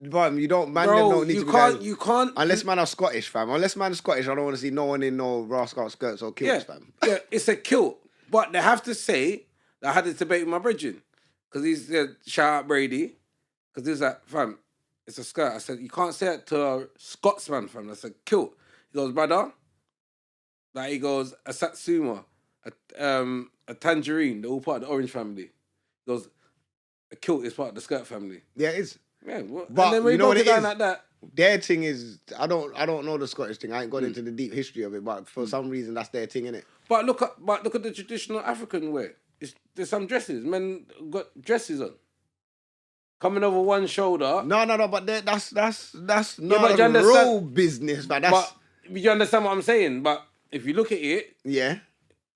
But you don't... Man, bro, don't need you to can't... Be you can't... Unless man are Scottish, fam. Unless man's Scottish, I don't want to see no one in no rascal skirts or kilts, fam. Yeah, it's a kilt. But they have to say... I had this debate with my brethren. Because he said, shout out Brady... Because he's like, fam, it's a skirt. I said, you can't say it to a Scotsman, fam. That's a kilt. He goes, brother. Like, he goes, a Satsuma, a tangerine, they're all part of the orange family. He goes, a kilt is part of the skirt family. Yeah, it is. Yeah, but and then when you know what it is? Like that, their thing is, I don't know the Scottish thing. I ain't got into the deep history of it, but for some reason, that's their thing, innit? But look at the traditional African wear. There's some dresses. Men got dresses on. coming over one shoulder. No, but that's not a real business, man. But you understand what I'm saying? But if you look at it, yeah,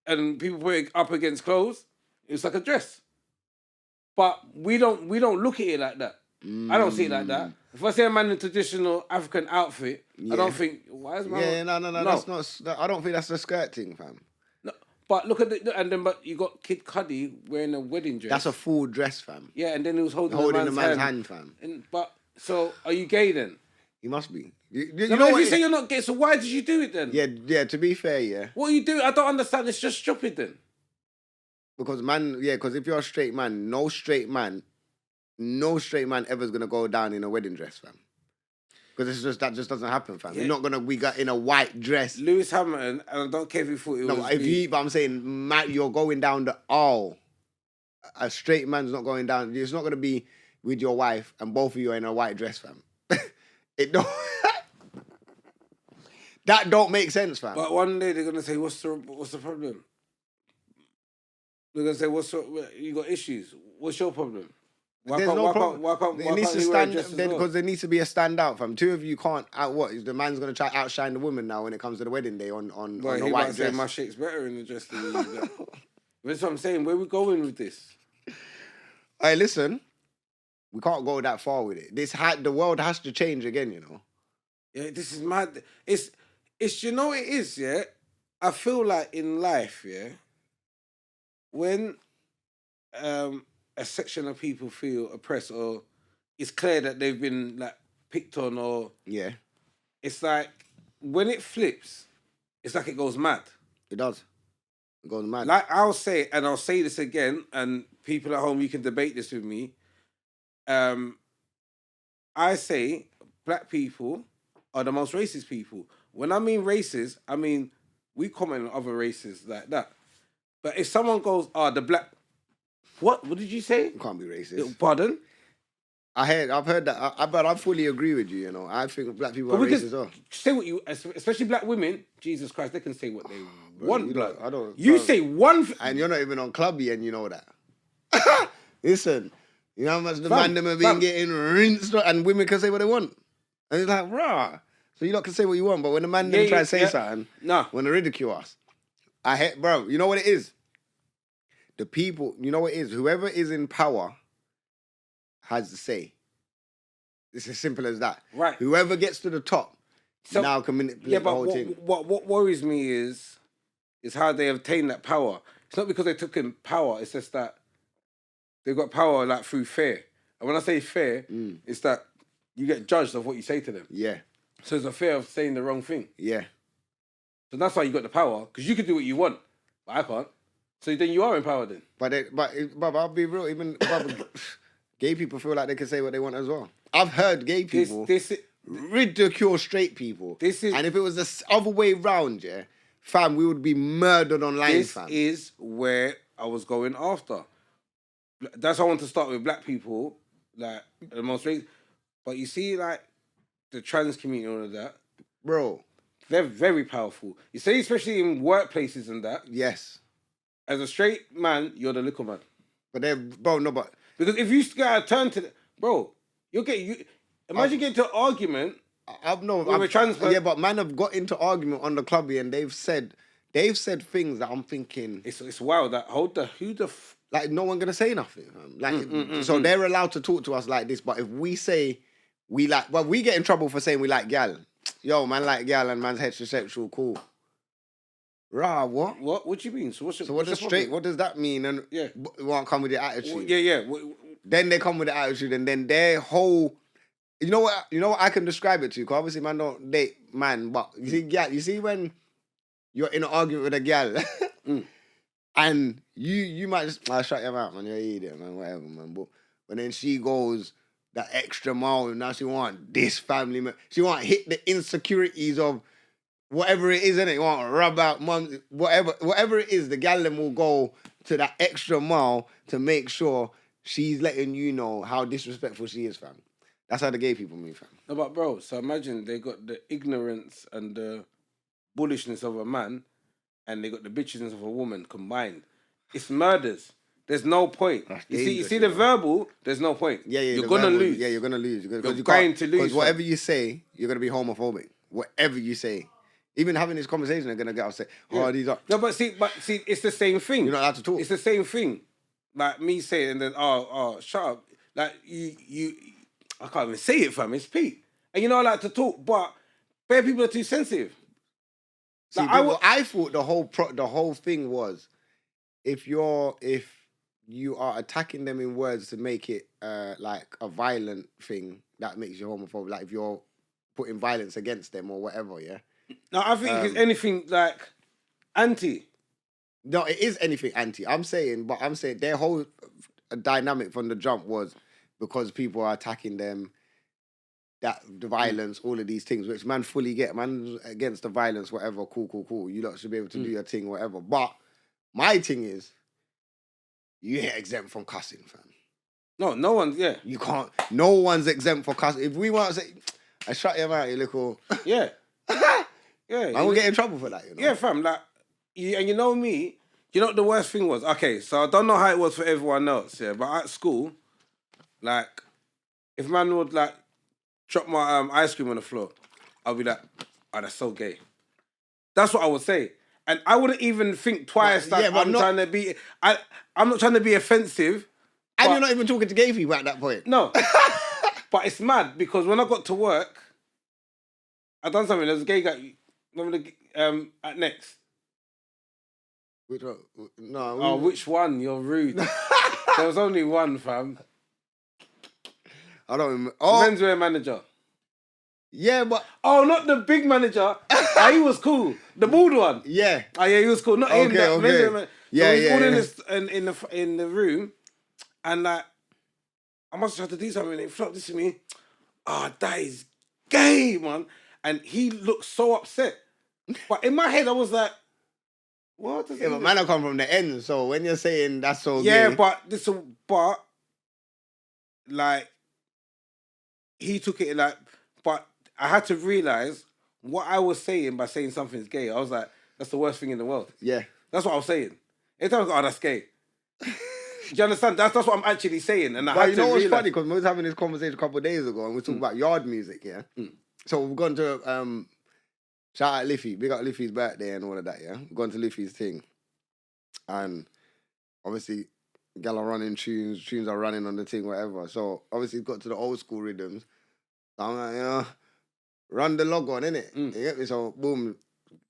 and people put it up against clothes, it's like a dress. But we don't look at it like that. I don't see it like that. If I see a man in a traditional African outfit, I don't think, why is man... No, that's not... I don't think that's the skirt thing, fam. No, but look at but you got Kid Cudi wearing a wedding dress. That's a full dress, fam. Yeah, and then he was holding the man's hand, fam. So, are you gay then? You must be. You know if you say you're not gay, so why did you do it then? Yeah, to be fair, yeah. What are you doing? I don't understand. It's just stupid then. Because if you're a straight man, no straight man ever is gonna go down in a wedding dress, fam. Because that just doesn't happen, fam. Yeah. You're not gonna be in a white dress. Lewis Hamilton, and I don't care if he thought it was. But I'm saying, Matt, you're going down the aisle. A straight man's not going down. It's not gonna be with your wife and both of you are in a white dress, fam. It don't. That don't make sense, fam. But one day they're gonna say, "What's the problem?" They're gonna say, you got issues? What's your problem? Why can't it needs to stand because there needs to be a standout, fam. Two of you can't the man's gonna try outshine the woman now when it comes to the wedding day on the white dress. My shake's better in the dress than you. That's what I'm saying. Where we going with this? Hey, listen, we can't go that far with it. The world has to change again, you know. Yeah, this is mad. It's you know what it is, yeah. I feel like in life, yeah, when a section of people feel oppressed or it's clear that they've been like picked on or it's like when it flips, it's like it goes mad. It does. It goes mad. Like I'll say this again, and people at home, you can debate this with me. I say black people are the most racist people. When I mean racist, I mean we comment on other races like that. But if someone goes, the black... What did you say? You can't be racist. Pardon? I've heard that, but I fully agree with you, you know. I think black people are racist as well. Say what you... Especially black women, Jesus Christ, they can say what they want, blood. I don't... You say one... And you're not even on Clubby and you know that. Listen, you know how much the man them have been getting rinsed and women can say what they want. And it's like, rah. So you lot can say what you want, but when the man them try to say something, when they ridicule us, bro, you know what it is? The people, you know what it is? Whoever is in power has the say. It's as simple as that. Right. Whoever gets to the top now can manipulate the whole thing. What worries me is how they obtain that power. It's not because they took in power, it's just that they've got power like through fear. And when I say fear, it's that you get judged of what you say to them. Yeah. So it's a fear of saying the wrong thing. Yeah. So that's why you got the power, because you can do what you want, but I can't. So then you are empowered then. But I'll be real, even gay people feel like they can say what they want as well. I've heard gay people ridicule straight people. And if it was the other way round, fam, we would be murdered online, fam. This is where I was going after. That's why I want to start with black people, like the most racist. But you see, like, the trans community and all of that. Bro. They're very powerful. You see, especially in workplaces and that. Yes. As a straight man, you're the little man. But because if you gotta turn to imagine getting to an argument with a trans person. Yeah, but man have got into argument on the clubby and they've said things that I'm thinking it's wild that like no one gonna say nothing. So they're allowed to talk to us like this, but if we say we get in trouble for saying we like gal. Yo, man like gal and man's heterosexual, cool. Rah, what? What do you mean? So what does that mean? And you won't come with the attitude. Yeah. Then they come with the attitude, and then their whole. You know what I can describe it to? Because obviously, man don't date man, but you see when you're in an argument with a gal, and you might just shut your mouth, man. You're an idiot, man. Whatever, man. But then she goes that extra mile, and now she want this family, man. She want to hit the insecurities of. Whatever it is, innit? You want to rub out mum, whatever it is, the gal will go to that extra mile to make sure she's letting you know how disrespectful she is, fam. That's how the gay people move, fam. No, but bro, so imagine they got the ignorance and the bullishness of a man and they got the bitchiness of a woman combined. It's murders. there's no point. You see the verbal, there's no point. Yeah, you're gonna lose. Yeah, you're gonna lose. You're going to lose. Because whatever you say, you're gonna be homophobic. Whatever you say. Even having this conversation, they're gonna get upset. Oh, these are... No, but see, it's the same thing. You're not allowed to talk. It's the same thing. Like me saying, and then, shut up. Like, I can't even say it, fam. It's Pete. And you know I like to talk, but bare people are too sensitive. See, like, I thought the whole thing was, if you are attacking them in words to make it like a violent thing, that makes you homophobic. Like if you're putting violence against them or whatever, yeah. No, I think it's anything like anti. No, it is anything anti. I'm saying their whole dynamic from the jump was because people are attacking them, that the violence, all of these things, which man fully get. Man against the violence, whatever, cool. You lot should be able to do your thing, whatever. But my thing is, you ain't exempt from cussing, fam. No one's, You can't, no one's exempt for cussing. If we want to say, I shut your mouth, you little... Yeah. Yeah. I will get in trouble for that, you know? Yeah, fam, like, and you know me, you know what the worst thing was? Okay, so I don't know how it was for everyone else, yeah, but at school, like, if man would, like, drop my ice cream on the floor, I'll be like, oh, that's so gay. That's what I would say. And I wouldn't even think twice that I'm trying to be... I'm not trying to be offensive. And you're not even talking to gay people at that point. No. But it's mad, because when I got to work, I done something. There was a gay guy... Remember at Next? Which one? No. Oh, which one? You're rude. There was only one, fam. I don't remember. Oh. Menswear manager. Yeah, but... Oh, not the big manager. He was cool. The bald one. Yeah. Oh, yeah, he was cool. Not him. Okay. Yeah, so he's all in the room, and like, I must have tried to do something, and he flopped this to me. Oh, that is gay, man. And he looked so upset. But in my head, I was like, what? Yeah, but man, I come from the end, so when you're saying that's so gay... Yeah, but, like, he took it like... But I had to realise what I was saying by saying something's gay. I was like, that's the worst thing in the world. Yeah. That's what I was saying. Every time I was like, oh, that's gay. Do you understand? That's what I'm actually saying. And I had to know what's funny? Because we was having this conversation a couple of days ago and we were talking about yard music, yeah? So we've gone to, shout out Liffy, big up Liffy's birthday and all of that, yeah? We've gone to Liffy's thing. And obviously, gal are running tunes are running on the thing, whatever. So obviously, it's got to the old school rhythms. So I'm like, you know, run the log on, innit? You get me? So boom,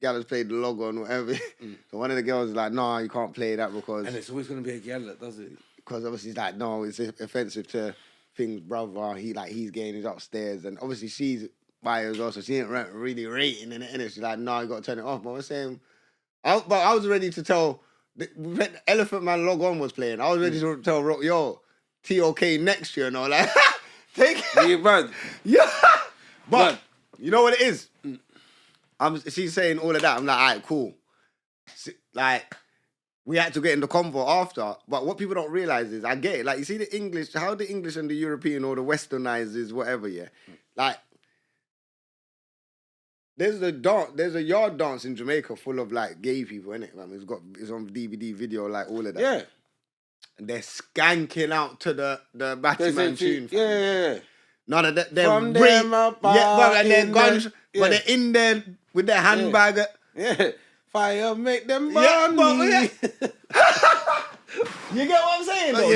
gal has played the log on, whatever. So one of the girls is like, no, you can't play that because... And it's always going to be a gal that does it. Because obviously it's like, no, it's offensive to things, brother. He's gay and he's upstairs. And obviously she's by as well, so she ain't really rating in it, innit? She's like, no, you got to turn it off. But I was saying... I was ready to tell... The Elephant Man log on was playing. I was ready to tell, yo, TOK next year and all like... Take it. Yeah, man. Yeah. But you know what it is? She's saying all of that. I'm like, all right, cool. Like, we had to get in the convo after. But what people don't realise is, I get it. Like, you see the English, how the English and the European or the Westernizers, whatever, yeah. Like, there's a yard dance in Jamaica full of, like, gay people, innit? It's on DVD, video, like, all of that. Yeah. And they're skanking out to the Batman tune. Yeah. No, they're from them up, and they're guns, but they're in there with their handbag. Yeah. Fire make them burn me. You get what I'm saying, though?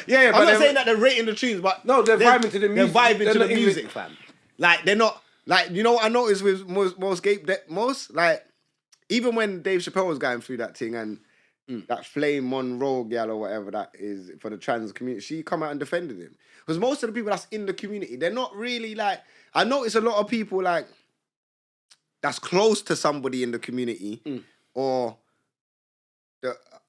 Yeah, I'm not saying that they're rating the tunes, but no, they're vibing to the music. They're vibing to the music, fam. Like, they're not... Like, you know what I noticed with most, like, even when Dave Chappelle was going through that thing and that Flame Monroe gal or whatever that is for the trans community, she come out and defended him. Because most of the people that's in the community, they're not really like... I notice a lot of people, like, that's close to somebody in the community or...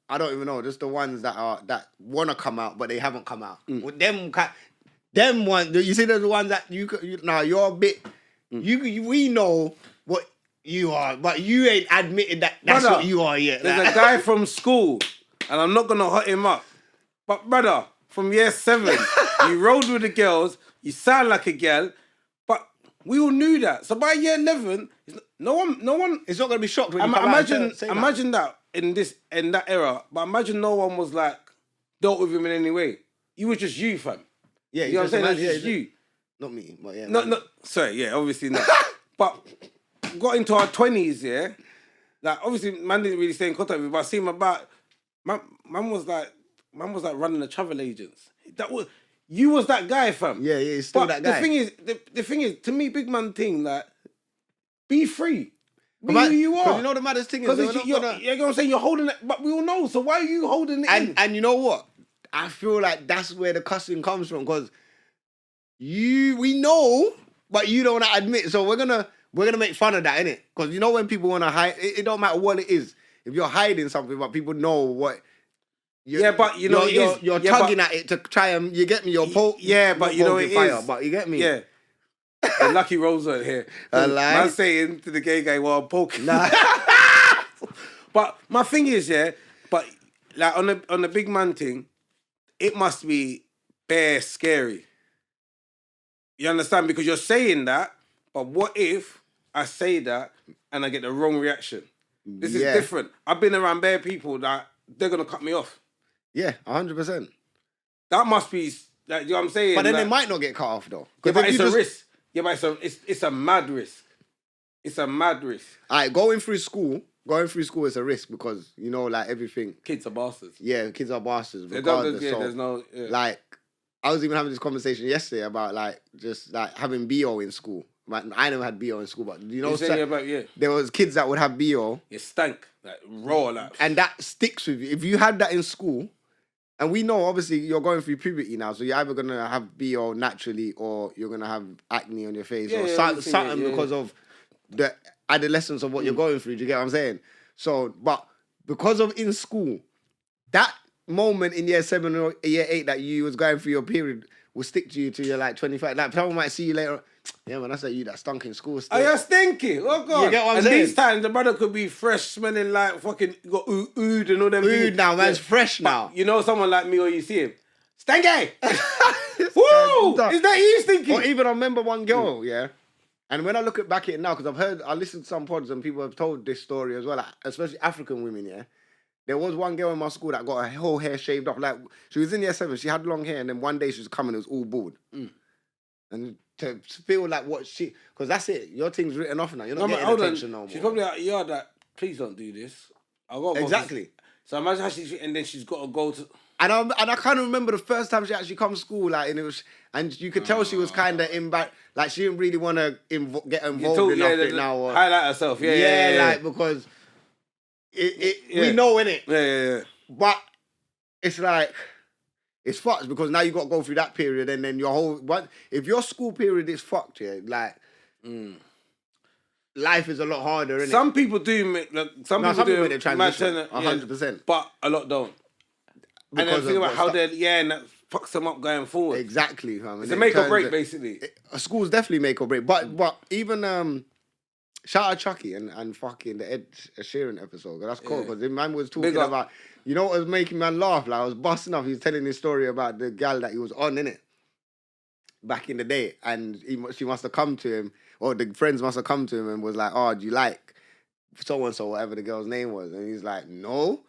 I don't even know, just the ones that want to come out, but they haven't come out. With them ones, you see the ones that you're a bit... we know what you are, but you ain't admitted that that's what you are yet. There's a guy from school, and I'm not going to hot him up, but brother, from year 7, you rode with the girls, you sound like a girl, but we all knew that. So by year 11, no one... It's not going to be shocked when you come out and say Imagine that in that era, but imagine no one was like dealt with him in any way. You was just you, fam. Yeah, you know what I'm saying? That's just you. Not me, but yeah. No. Sorry, yeah, obviously not. But got into our 20s, yeah. Like obviously, man didn't really stay in contact with me, but I see him about. Man was like running the travel agents. You was that guy, fam. Yeah, he's still that guy. The thing is, to me, big man thing, like, be free. Be who you are. Because you know the maddest thing is, you know what I'm saying? You're holding it, but we all know. So why are you holding it in? And you know what? I feel like that's where the cussing comes from, because we know, but you don't want to admit. So we're gonna make fun of that, innit? Because you know when people want to hide, it don't matter what it is. If you're hiding something, but people know what. But you know you're tugging at it to try and you get me. You're but you know it fire, is. but you get me. Yeah. The lucky Rose right here. Man saying to the gay guy while I'm poking. Nah. But my thing is, but like on the big man thing, it must be bare scary. You understand? Because you're saying that, but what if I say that and I get the wrong reaction? This is different. I've been around bare people that they're gonna cut me off. Yeah, 100%. That must be, like, you know what I'm saying? But then they might not get cut off though. Yeah, but it's a risk. Yeah, but it's a mad risk. It's a mad risk. Alright, going through school is a risk because, you know, like everything. Kids are bastards. Yeah, kids are bastards. There's no... Yeah. Like, I was even having this conversation yesterday about, like, just, like, having BO in school. Like, I never had BO in school, but, you know... There was kids that would have BO. It stank. Like, raw, like... And that sticks with you. If you had that in school... And we know, obviously, you're going through puberty now, so you're either going to have BO naturally or you're going to have acne on your face or something because of the adolescence of what you're going through. Do you get what I'm saying? So, but because of in school, that moment in year 7 or year 8 that you was going through your period will stick to you till you're like 25. Like, someone might see you later. Yeah, man, that's like you that stunk in school still. Oh, you're stinky. Oh, God. You get what I'm saying? These times, the brother could be fresh, smelling like fucking, got ood and all them things. Ood now, man's fresh now. But you know someone like me or you see him, stinky! Woo! Is that you, stinky? Or even I remember one girl, and when I look back at it now, because I listened to some pods and people have told this story as well, like, especially African women, There was one girl in my school that got her whole hair shaved off. Like, she was in year 7, she had long hair, and then one day she was coming, it was all bald. And to feel like what she... Because that's it. Your thing's written off now. You're not getting attention no more. She's probably like, yeah, that, please don't do this. Exactly. So imagine how and then she's got to go to... And I kind of remember the first time she actually come to school, like, and you could tell she was kind of like, she didn't really want to get involved enough in it now. Or, highlight herself, like, because we know, innit? Yeah. But it's like... It's fucked because now you got to go through that period and then your whole... If your school period is fucked, like... Life is a lot harder, innit? Some people do make... Some people do make the transition, 100%. But a lot don't. Because and then think about how they're... Yeah, and that fucks them up going forward. Exactly, fam. It's a make or break, basically. Schools definitely make or break. But even... Shout out Chucky and fucking the Ed Sheeran episode. That's cool because the man was talking about... You know what was making man laugh? Like, I was busting up. He was telling his story about the gal that he was on, innit? Back in the day. And she must have come to him, or the friends must have come to him and was like, oh, do you like so-and-so, whatever the girl's name was? And he's like, no.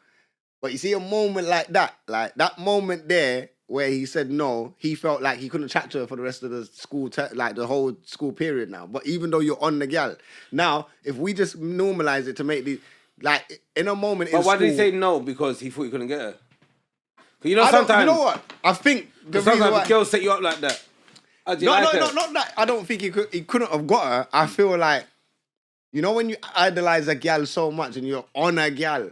But you see a moment like that moment there where he said no, he felt like he couldn't chat to her for the rest of the school, like the whole school period now. But even though you're on the gal. Now, if we just normalize it to make the... Like, in a moment but why did he say no? Because he thought he couldn't get her? You know, sometimes... You know what? I think... Sometimes girls set you up like that. Not that. I don't think he couldn't have got her. I feel like... You know when you idolize a gal so much and you're on a gal,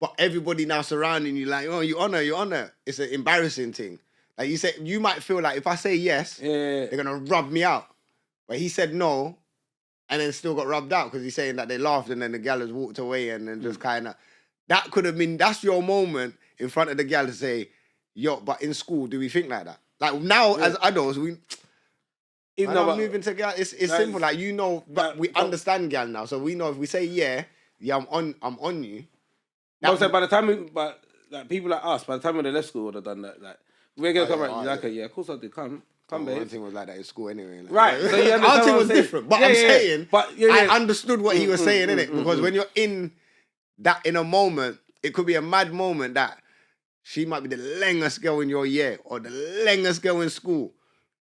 but everybody now surrounding you like, oh, you're on her. It's an embarrassing thing. Like you said, you might feel like if I say yes, they're going to rub me out. But he said no... And then still got rubbed out because he's saying that they laughed and then the gal has walked away and then just kind of... That could have been... That's your moment in front of the gal to say, yo, but in school, do we think like that? Like now, as adults, we... Even though moving to gal, it's simple. Like, you know, but we understand gal now. So we know if we say, yeah, I'm on you. So by the time... like, people like us, by the time we left school would have done that. Like, we're going to come right. Like, yeah, of course I do. Come, babe. One thing was like that in school anyway. Like, right. So you our thing was different. But I'm saying, but, I understood what he was saying, innit? Because when you're in a moment, it could be a mad moment that she might be the longest girl in your year or the longest girl in school.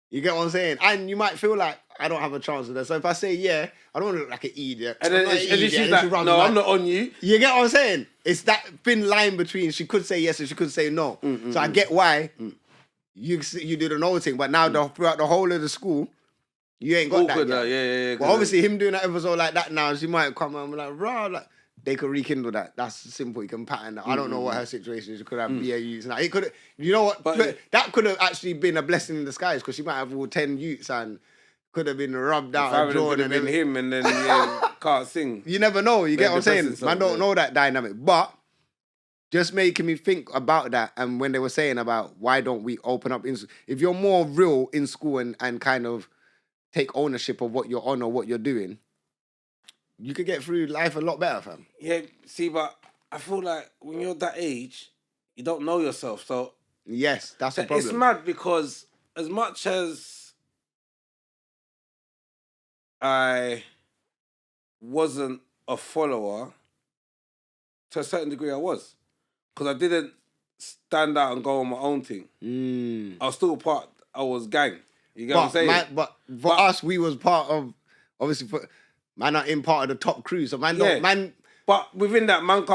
You get what I'm saying? And you might feel like I don't have a chance with her. So if I say yeah, I don't want to look like an idiot. And then she's like, no, I'm not on you. You get what I'm saying? It's that thin line between she could say yes and she could say no. So I get why you do the no thing. But now throughout the whole of the school, you ain't got awkward that. Yeah. Well, obviously him doing that episode like that now, she might come and be like, rah, like, they could rekindle that. That's simple. You can pattern that. I don't know what her situation is. She could have BAUs. Now, it could, you know what? But that could have actually been a blessing in disguise because she might have all 10 youths and could have been rubbed out and drawn. And then him and then can't sing. You never know. You get what I'm saying? Man don't know that dynamic. But just making me think about that and when they were saying about why don't we open up. If you're more real in school and kind of take ownership of what you're on or what you're doing, you could get through life a lot better, fam. Yeah, see, but I feel like when you're that age, you don't know yourself. So yes, that's the problem. It's mad because as much as I wasn't a follower, to a certain degree I was. Because I didn't stand out and go on my own thing. I was still I was gang. You get what I'm saying? But for us, we was part of, obviously, man are in part of the top crew, so man. But within that, man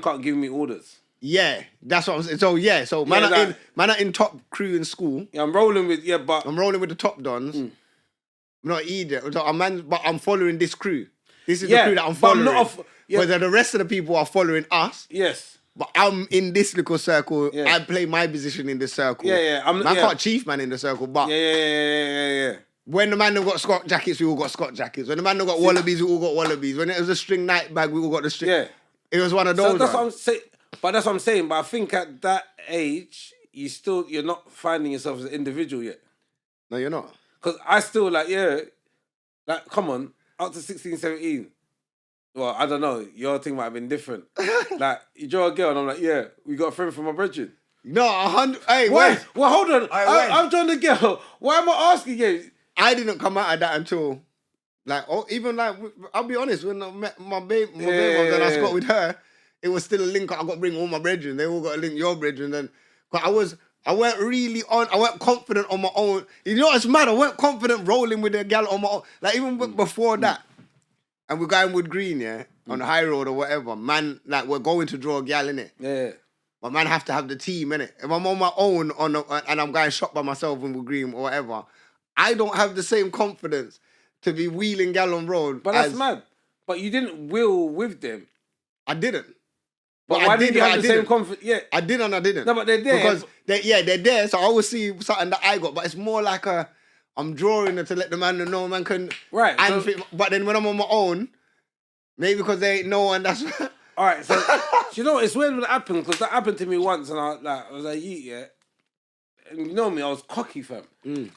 can't give me orders. Yeah, that's what I'm saying. So man are in top crew in school. Yeah, I'm rolling with the top dons. I'm not either. But I'm following this crew. This is the crew that I'm following. Whether the rest of the people are following us. Yes. But I'm in this little circle. Yeah. I play my position in this circle. Yeah. I can't chief man in the circle, but yeah. When the man that got Scott jackets, we all got Scott jackets. When the man that got wallabies, we all got wallabies. When it was a string night bag, we all got the string. Yeah. It was one of those. So that's what I'm saying. But that's what I'm saying. But I think at that age, you're not finding yourself as an individual yet. No, you're not. Because I still come on, up to 16, 17. Well, I don't know. Your thing might have been different. Like, you draw a girl and I'm like, yeah, we got a friend from my brethren. No, 100. Hey, why? wait. Well, hold on. I'm drawing the girl. Why am I asking you? I didn't come out of that until, I'll be honest, when I met my baby and I got with her, it was still a link. I got to bring all my brethren. They all got to link your brethren. And I weren't really I weren't confident on my own. You know what's mad? I weren't confident rolling with a gal on my own. Like, even before that, and we're going Wood Green, on the high road or whatever, man, like, we're going to draw a gal, innit? Yeah. But man have to have the team, innit? If I'm on my own and I'm going shop by myself in Wood Green or whatever, I don't have the same confidence to be wheeling gal on road. But that's mad. But you didn't wheel with them. I didn't. But why didn't you have the same confidence? Yeah. I did and I didn't. No, but they're there. Because they're there, so I always see something that I got, but it's more like I'm drawing it to let the man know man can... Right. But then when I'm on my own, maybe because they ain't know and that's... All right, so you know it's weird when it happened, because that happened to me once and I was like, yeah. And you know me, I was cocky, fam.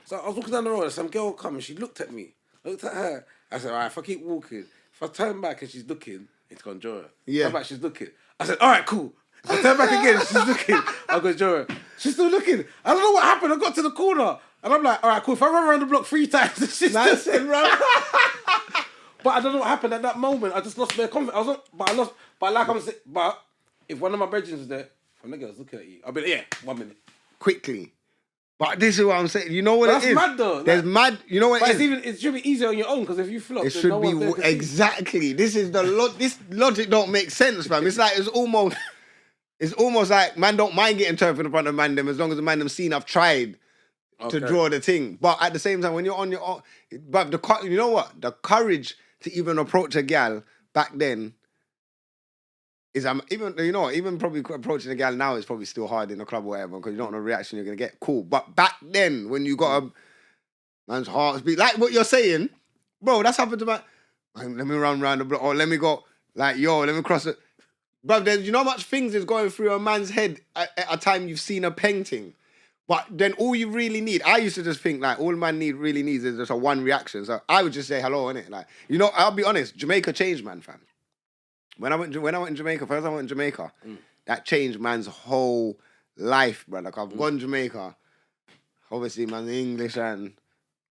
So I was walking down the road and some girl come and she looked at me. I looked at her. I said, all right, if I keep walking, if I turn back and she's looking, it's going to draw her. Yeah. Turn back, she's looking. I said, all right, cool. If I turn back again, she's looking. I'm going to draw her. She's still looking. I don't know what happened. I got to the corner and I'm like, all right, cool. If I run around the block 3 times, she's still run. But I don't know what happened at that moment. I just lost my confidence. But if one of my brethren was there, if a nigga was looking at you, I'll be like, yeah, 1 minute. Quickly. But this is what I'm saying. You know what it is? That's mad though. There's mad. You know what it is? It should be easier on your own, because if you flop, it should be exactly. This is this logic don't make sense, fam. It's like it's almost like man don't mind getting turned in front of man them as long as the man them seen I've tried to draw the thing. But at the same time, when you're on your own, but you know what? The courage to even approach a gal back then is even probably approaching a gal now is probably still hard in the club or whatever, because you don't know the reaction you're gonna get. Cool. But back then, when you got a man's heart beat, like what you're saying, bro, that's happened to my. Let me run around the block, or let me go, like, yo, let me cross it. Bro, you know how much things is going through a man's head at a time you've seen a painting. But then all you really need, I used to just think like all man really needs is just a one reaction. So I would just say hello, innit? Like, I'll be honest, Jamaica changed, man, fam. When I went in Jamaica, first I went in Jamaica, that changed man's whole life, bro. Like, I've gone to Jamaica, obviously, man's English, and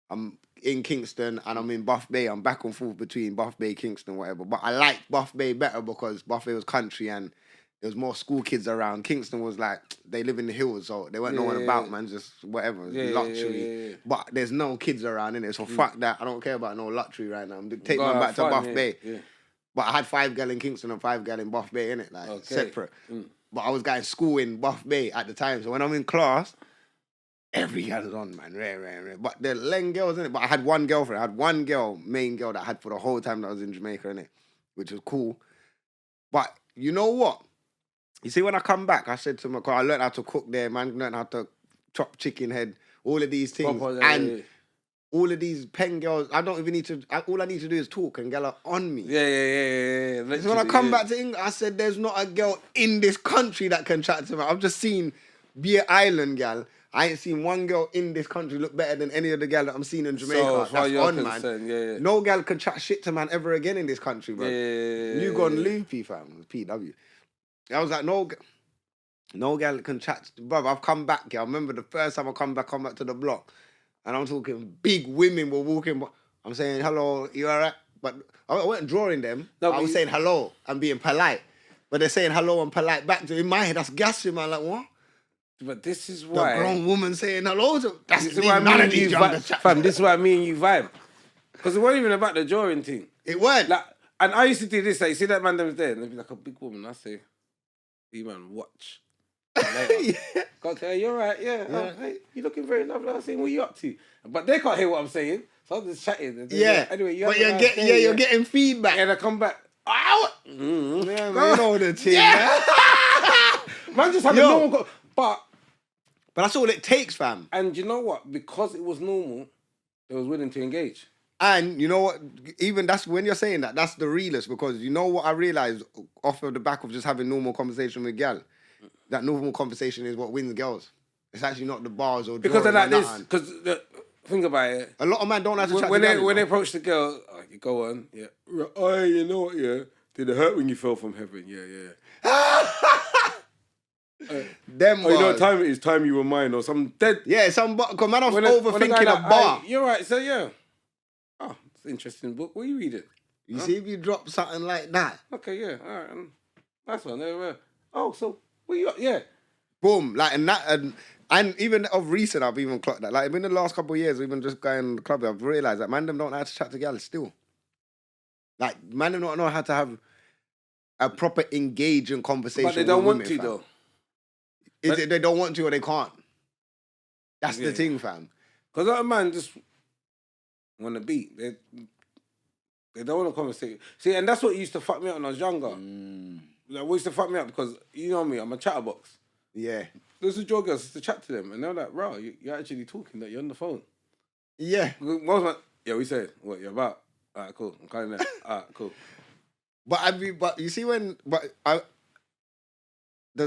I'm in Kingston, and I'm in Buff Bay. I'm back and forth between Buff Bay, Kingston, whatever. But I like Buff Bay better because Buff Bay was country, and there was more school kids around. Kingston was like, they live in the hills, so they weren't knowing about, man, just whatever, luxury. Yeah. But there's no kids around, innit? So fuck that. I don't care about no luxury right now. Take man back to Buff Bay. Yeah. But I had 5 girls in Kingston and 5 girls in Buff Bay, innit? Like, separate. But I was going to school in Buff Bay at the time. So when I'm in class, every girl's on, man. Rare. But they're Leng girls, innit? But I had one girlfriend. I had one girl, main girl, that I had for the whole time that I was in Jamaica, innit? Which was cool. But you know what? You see, when I come back, I said to my car, I learned how to cook there, man. Learned how to chop chicken head, all of these things. All of these pen girls, I don't even need to, all I need to do is talk and girl are on me. Yeah. So when I come back to England, I said, there's not a girl in this country that can chat to me. I've just seen Beer Island girl. I ain't seen one girl in this country look better than any of the girl that I'm seeing in Jamaica. That's on, man. Yeah. No girl can chat shit to man ever again in this country, bro. You gone loopy, fam. PW. I was like, no girl can chat. Bro, I've come back here. I remember the first time I come back to the block. And I'm talking big women were walking. I'm saying, hello, you all right? But I wasn't drawing them. No, I was saying hello and being polite. But they're saying hello and polite back. In my head, that's gassing, man. Like, what? But this is why... The grown woman saying hello to... That's me, none of these younger chat. Fam, this is why me and you vibe. Because it wasn't even about the drawing thing. It weren't. Like, and I used to do this. Like, you see that man that was there? And they'd be like a big woman. I say, you man, watch. Yeah. Okay, you're right, yeah. Oh, hey, you're looking very lovely. I'm saying, what are you up to? But they can't hear what I'm saying, so I'm just chatting. Yeah. Anyway, you're getting feedback. And I come back. Ow! Yeah, man, you know the team, man. Man just had a normal... But that's all it takes, fam. And you know what? Because it was normal, they was willing to engage. And you know what? Even that's when you're saying that, that's the realest. Because you know what I realized off of the back of just having normal conversation with gal? That normal conversation is what wins girls. It's actually not the bars or because they're like this. Because think about it. A lot of men don't have to chat when they approach the girl. Oh, you go on, yeah. Oh, you know what? Yeah. Did it hurt when you fell from heaven? Yeah. Them you know what time it is? Time you were mine or some dead. Yeah, some because man, I was overthinking a bar. You're right. So yeah. Oh, it's an interesting book. What are you reading? You see if you drop something like that. Okay, yeah. All right. Nice one. Oh, so. Well, yeah. Boom. Like, and even of recent, I've even clocked that. Like, in the last couple of years, even just going to the club, I've realised that man them don't know how to chat to girls still. Like, man them don't know how to have a proper engaging conversation. But they don't want to, though. Is it they don't want to or they can't? That's the thing, fam. Because a lot of man just want to beat. They don't want to conversate. See, and that's what used to fuck me up when I was younger. Like, what used to fuck me up because, you know me, I'm a chatterbox. Yeah. Those are girls used to chat to them and they're like, bro, you're actually talking, that you're on the phone. Yeah. Most man, yeah, we said, what, you're about? All right, cool. I'm coming there. All right, cool. But you see does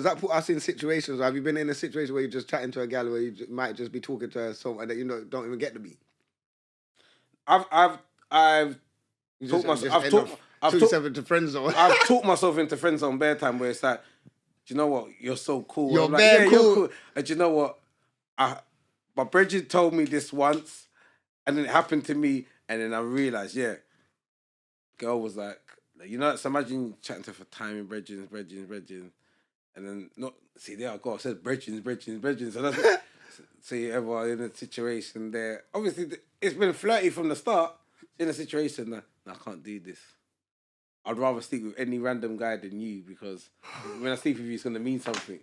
that put us in situations, have you been in a situation where you're just chatting to a gal where you might just be talking to her someone that you know don't even get the beat? I've talked myself... I've talked myself into friend zone bare time where it's like, do you know what? You're so cool. You're cool. You're cool. And do you know what? My Bridget told me this once, and then it happened to me, and then I realised, girl was like, you know, so imagine chatting to her for time in Bridget, and then there I go. I said Bridget. So that's so you ever in a situation there. Obviously, it's been flirty from the start. In a situation that I can't do this. I'd rather sleep with any random guy than you because when I sleep with you, it's going to mean something.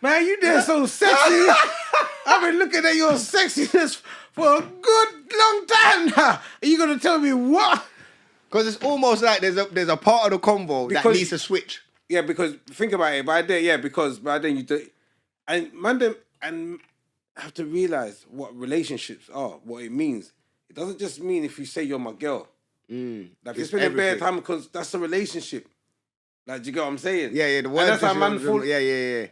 Man, you there so sexy. I've been looking at your sexiness for a good long time now. Are you going to tell me what? Because it's almost like there's a part of the convo that needs to switch. Yeah, because think about it. Because by then you do... And man, and have to realise what relationships are, what it means. It doesn't just mean if you say you're my girl. Like, it's been a bare time because that's a relationship. Like, do you get what I'm saying? Yeah, the words. And that's how man fall. Yeah.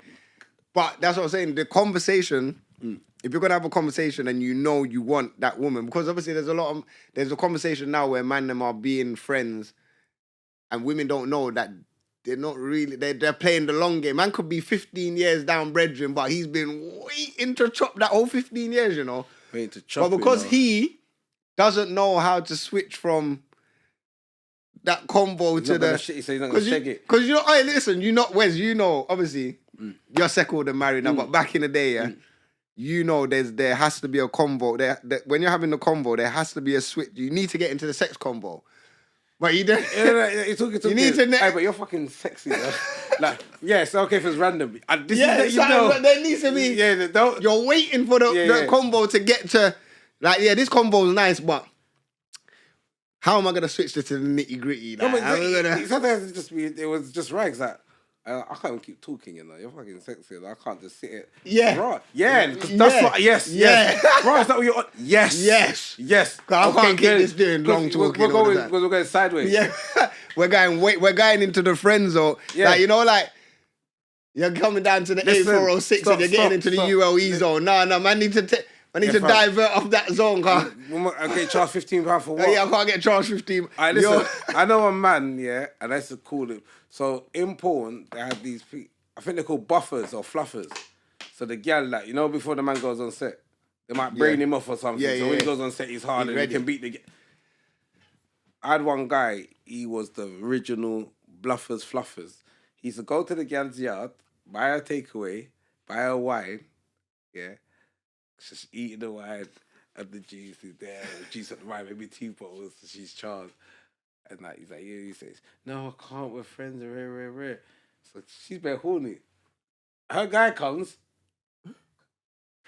But that's what I'm saying. The conversation, if you're gonna have a conversation and you know you want that woman, because obviously there's a conversation now where man them are being friends, and women don't know that they're not really they're playing the long game. Man could be 15 years down brethren, but he's been waiting to chop that whole 15 years, you know. Waiting to chop. But because he doesn't know how to switch from that combo he's to not the. Shit, he said he's not gonna shake it. Because hey, listen, Wes, obviously, you're second and married now, but back in the day, there has to be a combo. When you're having the combo, there has to be a switch. You need to get into the sex combo. But you don't. You're talking. You need to. Hey, but you're fucking sexy, though. Like, it's okay if it's random. But there needs to be. You're waiting for the combo to get to. Like, this combo is nice, but how am I gonna switch this to the nitty gritty? Like, sometimes it was just rags that. I can't even keep talking, You're fucking sexy. I can't just sit it. Yeah. Right. Yeah. Because that's what. Yes. Right. Is that what you're on? Yes. I can't keep this doing long talking. We're going sideways. Yeah. We're going into the friend zone. Yeah. Like, you're coming down to the 8406 and you're getting into the ULE zone. No, man, I need to divert off that zone, I get charged £15 for what? Yeah, I can't get charged 15. Listen, I know a man, and I used to call him. So in porn, they have these, I think they're called buffers or fluffers. So the gal, before the man goes on set, they might brain him off or something. So when he goes on set, he's hard and he can beat the. I had one guy, he was the original bluffers, fluffers. He used to go to the gal's yard, buy a takeaway, buy a wine, just eating the wine and the juice is there, the juice at the wine, maybe 2 bottles, she's charged. And he's like, he says, no, I can't, we're friends, rare. So she's bare horny. Her guy comes,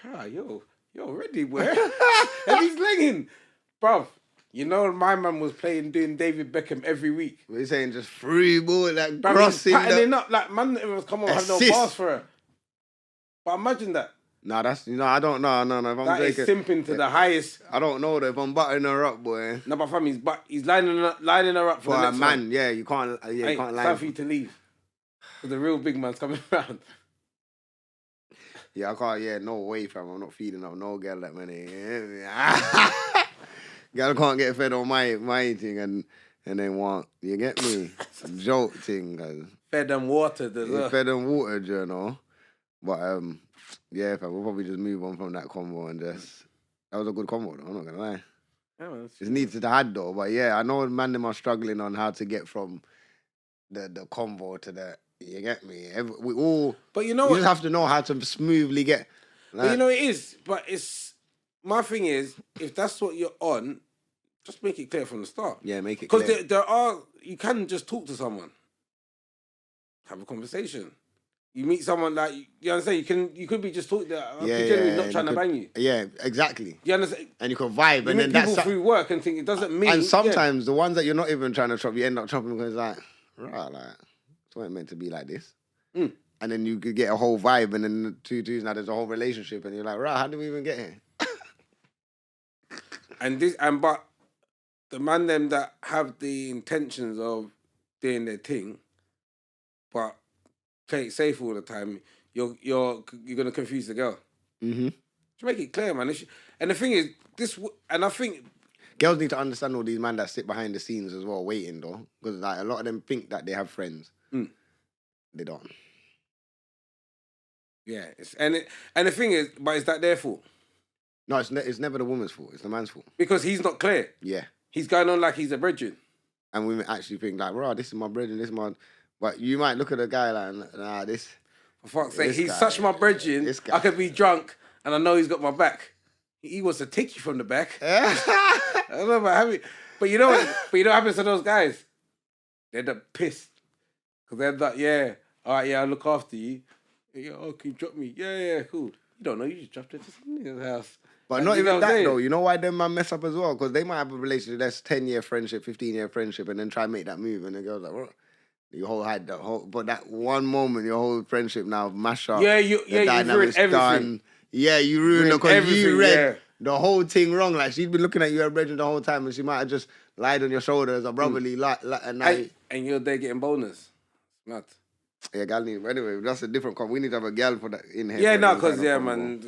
you're ready, boy. And he's legging. Bruv, my man was doing David Beckham every week. What are you saying? Just free ball, like bruv, crossing. Patterning up, like, man, it was come on, have no bars for her. But imagine that. Nah, that's, I don't know. No. If I'm that is simping to the highest. I don't know though. If I'm butting her up, boy. No, but fam, he's lining her up for the next man. one. Yeah, you can't. You can't lie. It's time for you to leave. Because the real big man's coming around. Yeah, I can't. Yeah, no way, fam. I'm not feeding up no girl that many. Girl can't get fed on my thing and then want. You get me? Joke thing. Fed and watered as well. Fed and watered, But yeah, fam, we'll probably just move on from that combo and just. That was a good combo, though. I'm not gonna lie. Yeah, it's needs to add though, but yeah, I know man them are struggling on how to get from the combo to the. You get me? We all. But you just have to know how to smoothly get. Like, but it is. But it's my thing is, if that's what you're on, just make it clear from the start. Yeah, make it clear. Because you can just talk to someone, have a conversation. You meet someone like you understand. You could be just talking. Generally not trying to bang you. Yeah, exactly. You understand? And you can vibe, you and then people through work and think it doesn't mean. And sometimes the ones that you're not even trying to chop, you end up chopping because like, right, like it's not meant to be like this. And then you could get a whole vibe, and then the two now there's a whole relationship, and you're like, right, how did we even get here? But the man them that have the intentions of doing their thing, but play it safe all the time, you're gonna confuse the girl. Mm-hmm. Just make it clear, man. And the thing is, I think girls need to understand all these men that sit behind the scenes as well, waiting though, because like a lot of them think that they have friends. They don't. Yeah, and the thing is, but is that their fault? No, it's never the woman's fault. It's the man's fault. Because he's not clear. Yeah. He's going on like he's a brethren. And women actually think like, bro, this is my brethren, this is my. But you might look at a guy like, nah, this. For fuck's sake, he's such my brethren. I could be drunk and I know he's got my back. He wants to take you from the back. I don't know about having. But you know what happens to those guys? They end up pissed. Because they're like, all right, I'll look after you. Yeah, can you drop me? Yeah, cool. You don't know, you just dropped it to some nigga's house. But like, not even that though. You know why them man mess up as well? Because they might have a relationship that's 10-year friendship, 15-year friendship, and then try and make that move, and the girl's like, what? Your whole hide that whole, but that one moment, your whole friendship now mash up. You ruined everything. Done. Yeah, you ruined it because you read the whole thing wrong. Like she'd been looking at you at Bridget the whole time, and she might have just lied on your shoulder as a brotherly and you're there getting bonus. Mad. Yeah, gal need. Anyway, that's a different. We need to have a gal for that in here. Yeah, no, because man.